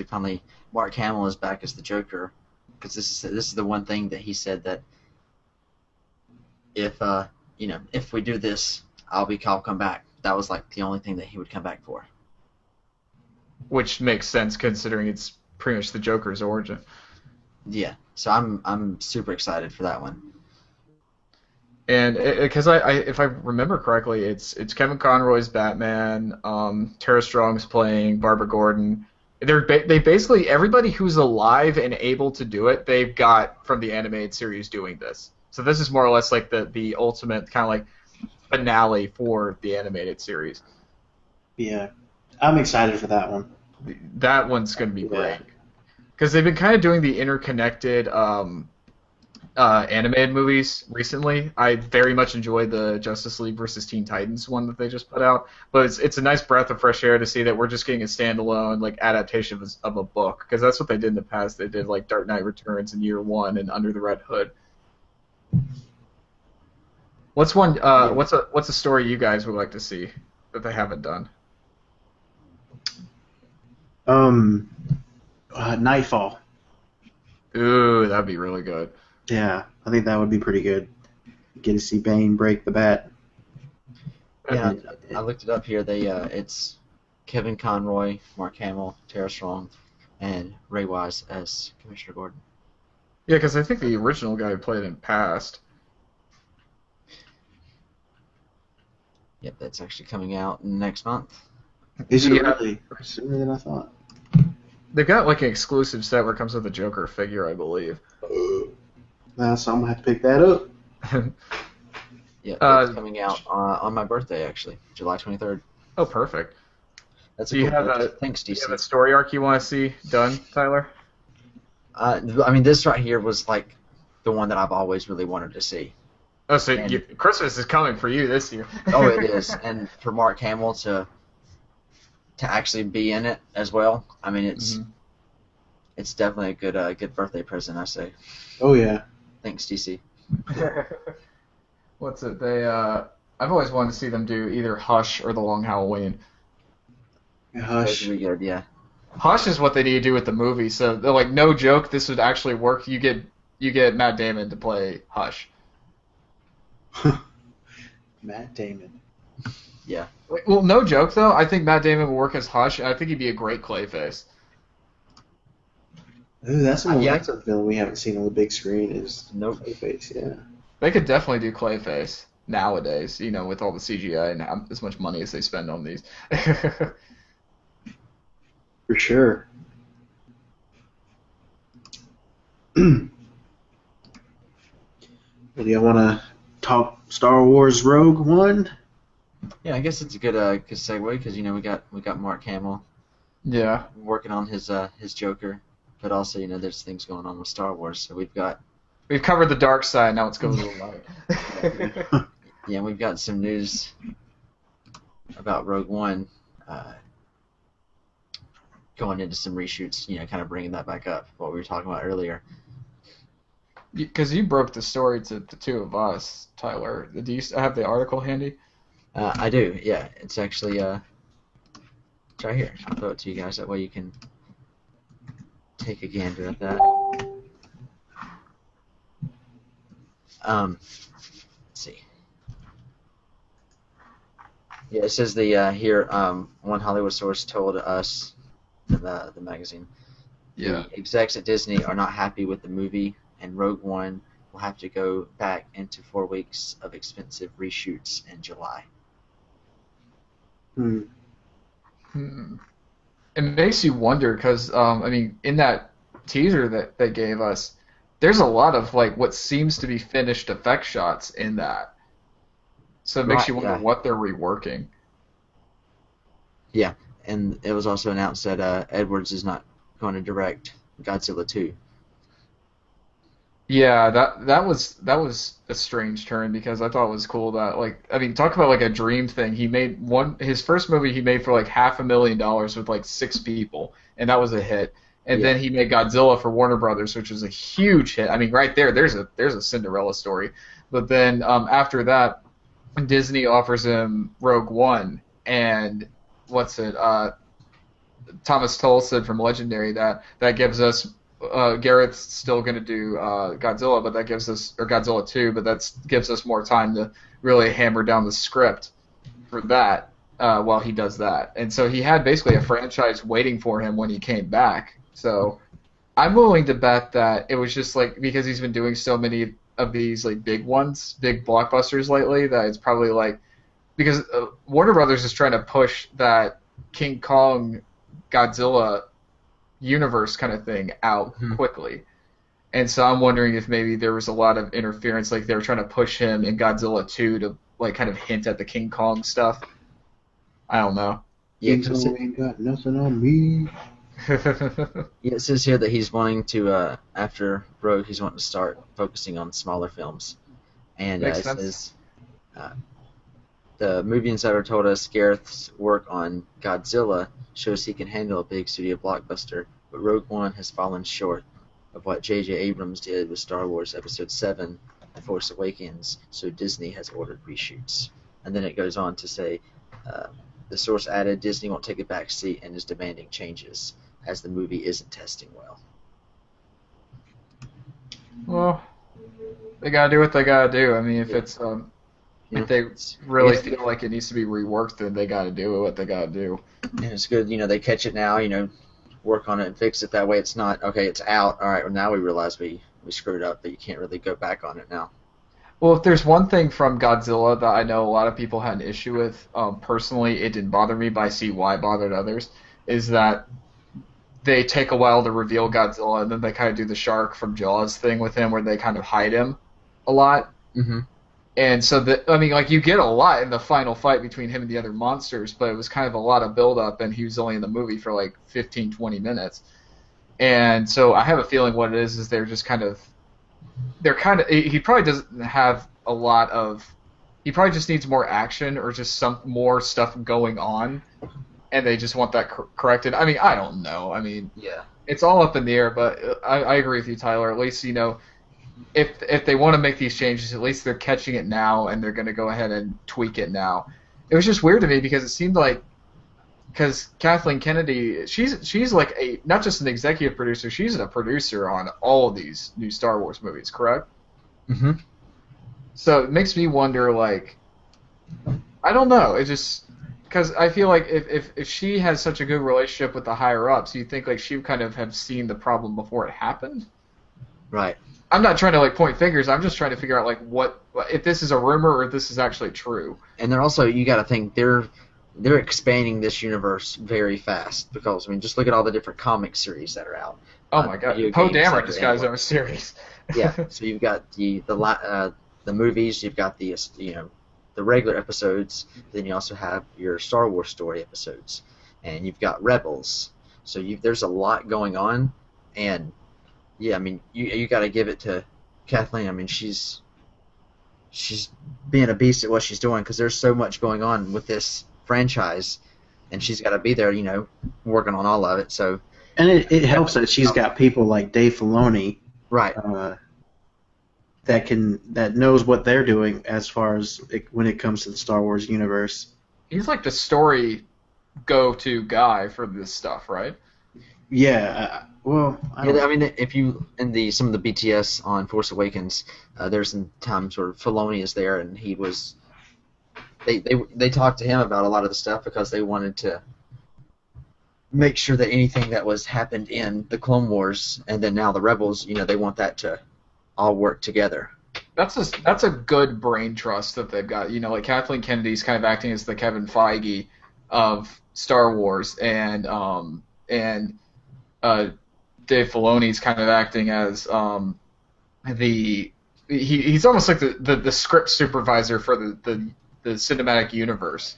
Mark Hamill is back as the Joker because this is the one thing that he said that if we do this, I'll come back. That was like the only thing that he would come back for. Which makes sense considering it's pretty much the Joker's origin. Yeah, so I'm super excited for that one. And because if I remember correctly, it's Kevin Conroy's Batman. Tara Strong's playing Barbara Gordon. They basically everybody who's alive and able to do it, they've got from the animated series doing this. So this is more or less like the ultimate kind of like finale for the animated series. Yeah, I'm excited for that one. That one's going to be great. Because they've been kind of doing the interconnected animated movies recently. I very much enjoyed the Justice League versus Teen Titans one that they just put out. But it's a nice breath of fresh air to see that we're just getting a standalone like adaptation of a book. Because that's what they did in the past. They did like Dark Knight Returns and Year One and Under the Red Hood. What's a story you guys would like to see that they haven't done? Nightfall. Ooh, that'd be really good. Yeah, I think that would be pretty good. Get to see Bane break the bat. Yeah, I looked it up here. It's Kevin Conroy, Mark Hamill, Tara Strong, and Ray Wise as Commissioner Gordon. Yeah, because I think the original guy played in Past. Yep, that's actually coming out next month. Is it really sooner than I thought? They've got like an exclusive set where it comes with a Joker figure, I believe. So I'm gonna have to pick that up. Yeah, it's coming out on my birthday actually, July 23rd. Oh, perfect. That's do you have a Thanks, DC. Do you have a story arc you want to see done, Tyler? I mean, this right here was like the one that I've always really wanted to see. Oh, so Christmas is coming for you this year. Oh, it is, and for Mark Hamill to actually be in it as well. I mean, it's definitely a good birthday present, I say. Oh yeah. Thanks, DC. What's it? I've always wanted to see them do either Hush or The Long Halloween. Hush. That'd be good, yeah. Hush is what they need to do with the movie. So they're like, no joke, this would actually work. You get Matt Damon to play Hush. Matt Damon. Yeah. Well, no joke though. I think Matt Damon will work as Hush, and I think he'd be a great Clayface. Ooh, that's a villain we haven't seen on the big screen. Is Clayface? Yeah. They could definitely do Clayface. nowadays, with all the CGI and as much money as they spend on these. For sure. Do you want to talk Star Wars Rogue One? Yeah, I guess it's a good segue because we got Mark Hamill Yeah. working on his Joker, but also there's things going on with Star Wars, so we've We've covered the dark side, now let's go to the light. we've got some news about Rogue One going into some reshoots, kind of bringing that back up, what we were talking about earlier. Because you broke the story to the two of us, Tyler. Do you have the article handy? I do, yeah. It's actually it's right here. I'll throw it to you guys. That way you can take a gander at that. Let's see. Yeah, it says here. One Hollywood source told us, the magazine. Yeah. The execs at Disney are not happy with the movie, and Rogue One will have to go back into 4 weeks of expensive reshoots in July. It makes you wonder because, in that teaser that they gave us, there's a lot of what seems to be finished effect shots in that. So it makes you wonder what they're reworking. Yeah, and it was also announced that Edwards is not going to direct Godzilla 2. Yeah, that was a strange turn because I thought it was cool that talk about a dream thing. He made his first movie he made for $500,000 with 6 people, and that was a hit. And then he made Godzilla for Warner Brothers, which was a huge hit. Right there's a Cinderella story. But then after that, Disney offers him Rogue One, and Thomas Tull said from Legendary that gives us. Garrett's still going to do Godzilla, but that gives us, or Godzilla 2, but that gives us more time to really hammer down the script for that while he does that. And so he had basically a franchise waiting for him when he came back. So I'm willing to bet that it was just because he's been doing so many of these big ones, big blockbusters lately, that it's probably because Warner Brothers is trying to push that King Kong Godzilla universe kind of thing out quickly. And so I'm wondering if maybe there was a lot of interference, they were trying to push him in Godzilla 2 to kind of hint at the King Kong stuff. I don't know. Yeah, ain't got nothing on me. It says here that he's wanting to, after Rogue, he's wanting to start focusing on smaller films. And Makes it sense. says, the movie insider told us Gareth's work on Godzilla shows he can handle a big studio blockbuster, but Rogue One has fallen short of what J.J. Abrams did with Star Wars Episode 7, The Force Awakens, so Disney has ordered reshoots. And then it goes on to say, the source added, Disney won't take a back seat and is demanding changes, as the movie isn't testing well. Well, they gotta do what they gotta do. If they really feel like it needs to be reworked, then they gotta do what they gotta do. And it's good, they catch it now, work on it and fix it. That way it's not, okay, it's out. All right, well, now we realize we screwed up, but you can't really go back on it now. Well, if there's one thing from Godzilla that I know a lot of people had an issue with, personally, it didn't bother me, but I see why it bothered others, is that they take a while to reveal Godzilla, and then they kind of do the shark from Jaws thing with him, where they kind of hide him a lot. Mm-hmm. And so, you get a lot in the final fight between him and the other monsters, but it was kind of a lot of build-up, and he was only in the movie for 15, 20 minutes. And so I have a feeling what it is they're just kind of... He probably doesn't have a lot of... He probably just needs more action or just some more stuff going on, and they just want that corrected. I don't know. Yeah. It's all up in the air, but I agree with you, Tyler. At least, if they want to make these changes, at least they're catching it now, and they're going to go ahead and tweak it now. It was just weird to me because it seemed because Kathleen Kennedy, she's not just an executive producer, she's a producer on all of these new Star Wars movies, correct? Mm-hmm. So it makes me wonder, I don't know. It just because I feel like if she has such a good relationship with the higher ups, you'd think she would kind of have seen the problem before it happened. Right. I'm not trying to like point fingers. I'm just trying to figure out like what if this is a rumor or if this is actually true. And they're also, you got to think, they're expanding this universe very fast because, I mean, just look at all the different comic series that are out. Oh my God, Poe Dameron just got his own series. Yeah, so you've got the movies, you've got the the regular episodes, then you also have your Star Wars story episodes, and you've got Rebels. So there's a lot going on, and yeah, I mean, you got to give it to Kathleen. I mean, she's being a beast at what she's doing because there's so much going on with this franchise, and she's got to be there, working on all of it. So, and it helps that she's got people like Dave Filoni, right, that knows what they're doing as far as when it comes to the Star Wars universe. He's like the story go-to guy for this stuff, right? Yeah. Well, I mean, if you in some of the BTS on Force Awakens, there's some times where Filoni is there, and he was. They talked to him about a lot of the stuff because they wanted to make sure that anything that was happened in the Clone Wars and then now the Rebels, they want that to all work together. That's a good brain trust that they've got. Like Kathleen Kennedy's kind of acting as the Kevin Feige of Star Wars, and Dave Filoni's kind of acting as he's almost like the script supervisor for the cinematic universe,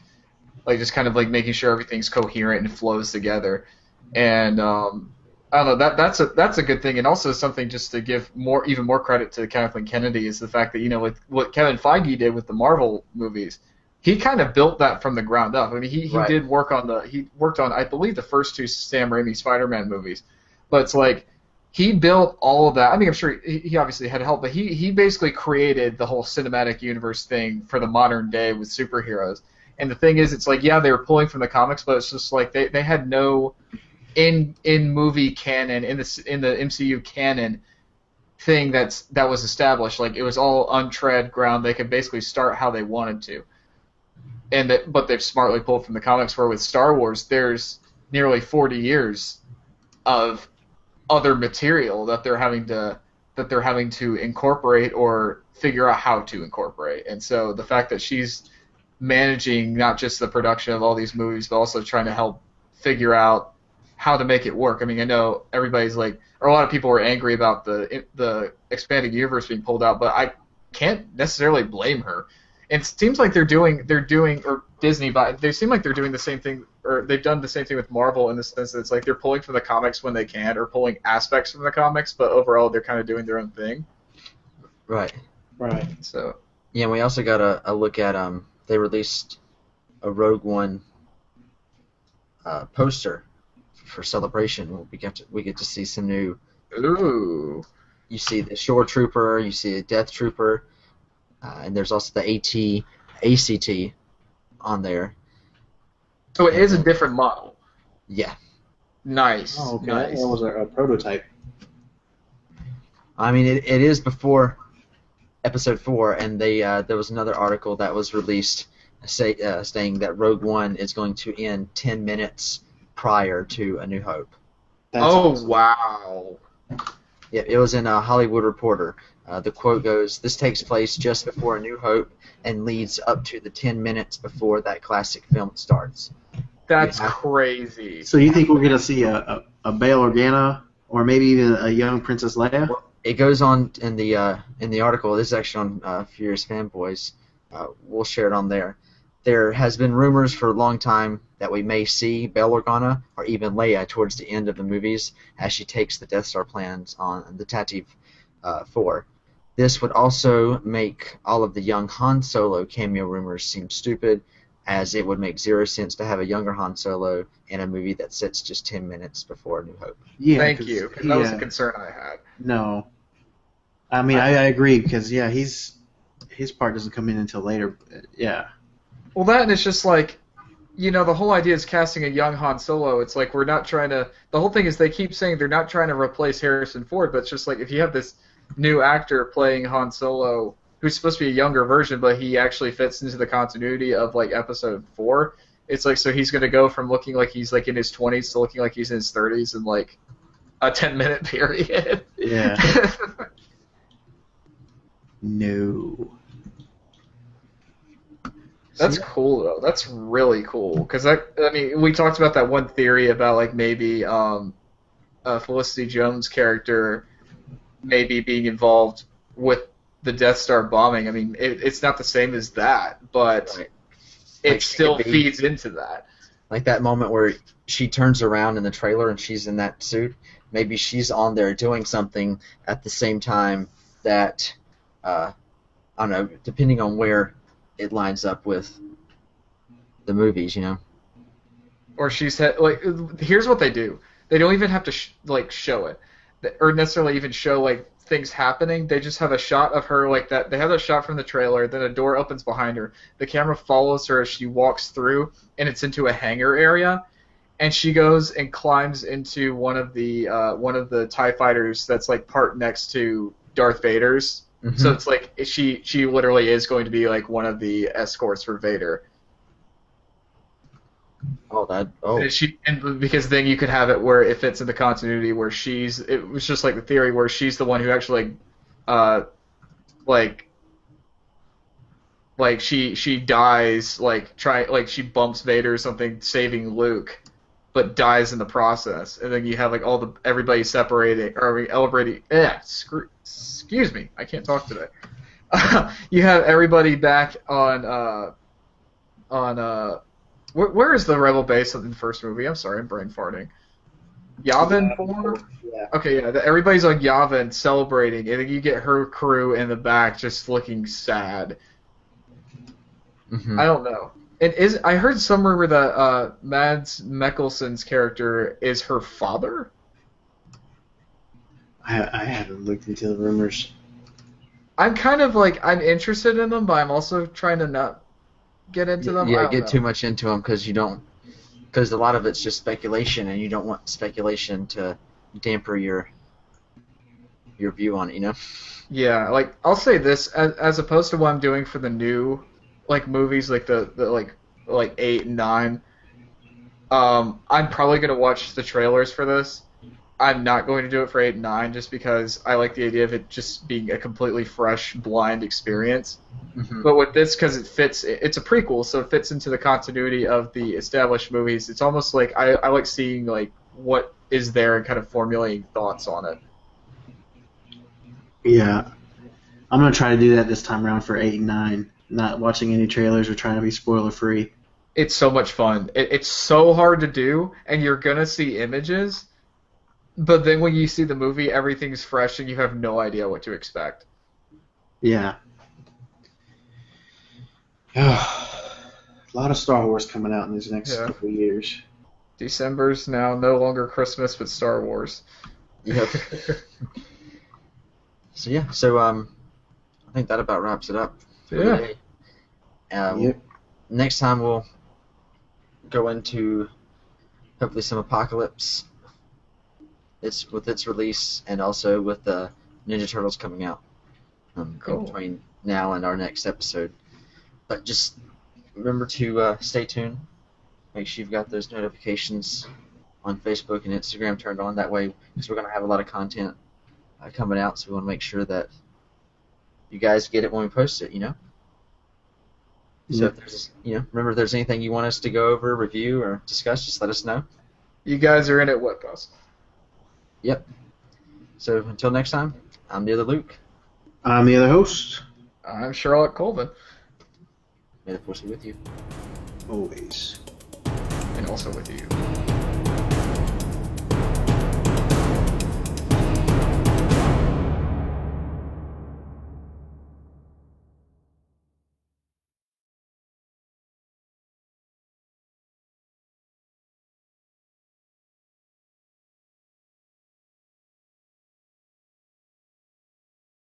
like just kind of like making sure everything's coherent and flows together. And I don't know, that's a good thing, and also something just to give even more credit to Kathleen Kennedy is the fact that with what Kevin Feige did with the Marvel movies, he kind of built that from the ground up. I mean, he right. did work on I believe the first two Sam Raimi Spider-Man movies, but it's like he built all of that. I mean, I'm sure he obviously had help, but he basically created the whole cinematic universe thing for the modern day with superheroes. And the thing is, it's like, yeah, they were pulling from the comics, but it's just like they had no in movie canon, in the MCU canon thing that was established. Like, it was all untread ground. They could basically start how they wanted to. But they've smartly pulled from the comics, where with Star Wars, there's nearly 40 years of other material that they're having to incorporate or figure out how to incorporate. And so the fact that she's managing not just the production of all these movies, but also trying to help figure out how to make it work. I mean, I know everybody's like, or a lot of people were angry about the expanding universe being pulled out, but I can't necessarily blame her. It seems like they're doing, or Disney, but they seem like they're doing the same thing, or they've done the same thing with Marvel in the sense that it's like they're pulling from the comics when they can, or pulling aspects from the comics, but overall they're kind of doing their own thing. Right. So. Yeah, and we also got a look at they released a Rogue One poster for Celebration. We get to see some new. Ooh. You see the Shore Trooper, you see a Death Trooper, and there's also the ACT on there. So it is a different model. Yeah. Nice. Oh, okay. Nice. That was a prototype. I mean, it is before Episode 4, and there was another article that was released saying that Rogue One is going to end 10 minutes prior to A New Hope. That's awesome. Wow. Yeah, it was in a Hollywood Reporter. The quote goes, "This takes place just before A New Hope and leads up to the 10 minutes before that classic film starts." That's crazy. So you think we're going to see a Bail Organa, or maybe even a young Princess Leia? Well, it goes on in the article. This is actually on Furious Fanboys. We'll share it on there. There has been rumors for a long time that we may see Bail Organa or even Leia towards the end of the movies as she takes the Death Star plans on the Tativ 4. This would also make all of the young Han Solo cameo rumors seem stupid, as it would make zero sense to have a younger Han Solo in a movie that sits just 10 minutes before A New Hope. Yeah, Thank you. That was a concern I had. No. I mean, I agree, because, yeah, his part doesn't come in until later. Yeah. Well, that, and it's just like, the whole idea is casting a young Han Solo. It's like we're not trying to... The whole thing is they keep saying they're not trying to replace Harrison Ford, but it's just like if you have this new actor playing Han Solo who's supposed to be a younger version, but he actually fits into the continuity of, like, Episode 4, it's like, so he's going to go from looking like he's, like, in his 20s to looking like he's in his 30s in, like, a 10-minute period. Yeah. No. That's See? cool though. That's really cool because we talked about that one theory about like maybe Felicity Jones' character maybe being involved with the Death Star bombing. I mean, it's not the same as that, but Right. it Like, she still could be- feeds into that. Like that moment where she turns around in the trailer and she's in that suit. Maybe she's on there doing something at the same time that, I don't know, depending on where it lines up with the movies, you know? Or she's like, here's what they do. They don't even have to show it, or necessarily even show like things happening. They just have a shot of her like that. They have that shot from the trailer. Then a door opens behind her. The camera follows her as she walks through, and it's into a hangar area. And she goes and climbs into one of the TIE fighters that's like parked next to Darth Vader's. Mhm. So it's like she literally is going to be like one of the escorts for Vader. And because then you could have it where it fits in the continuity where it was just like the theory where she's the one who actually like she dies she bumps Vader or something saving Luke but dies in the process, and then you have like everybody separating or celebrating. Excuse me, I can't talk today. You have everybody back on where is the rebel base in the first movie? I'm sorry, I'm brain farting. Yavin 4? Yeah. Okay, yeah, everybody's on Yavin celebrating, and then you get her crew in the back just looking sad. Mhm. I don't know. I heard some rumor that Mads Mikkelsen's character is her father. I haven't looked into the rumors. I'm kind of like, I'm interested in them, but I'm also trying to not get into them. I Yeah, don't get know. too much into them because a lot of it's just speculation, and you don't want speculation to damper your view on it, you know? Yeah, like I'll say this as opposed to what I'm doing for the new like movies like the like 8 and 9. I'm probably gonna watch the trailers for this. I'm not going to do it for 8 and 9 just because I like the idea of it just being a completely fresh, blind experience. Mhm. But with this, because it's a prequel, so it fits into the continuity of the established movies. It's almost like I like seeing like what is there and kind of formulating thoughts on it. Yeah. I'm going to try to do that this time around for 8 and 9. Not watching any trailers or trying to be spoiler free. It's so much fun. It's so hard to do, and you're gonna see images, but then when you see the movie, everything's fresh and you have no idea what to expect. Yeah. A lot of Star Wars coming out in these next Yeah. couple of years. December's now no longer Christmas, but Star Wars. Yep. So I think that about wraps it up for Yeah. today. Yep. Next time we'll go into hopefully some Apocalypse. It's with its release and also with the Ninja Turtles coming out Cool. in between now and our next episode. But just remember to stay tuned. Make sure you've got those notifications on Facebook and Instagram turned on. That way, because we're going to have a lot of content coming out, so we want to make sure that you guys get it when we post it, you know? So if there's, remember if there's anything you want us to go over, review, or discuss, just let us know. You guys are in it, what, Gus? Yep. So until next time, I'm the other Luke. I'm the other host. I'm Charlotte Colvin, May the force be with you. Always. and also with you.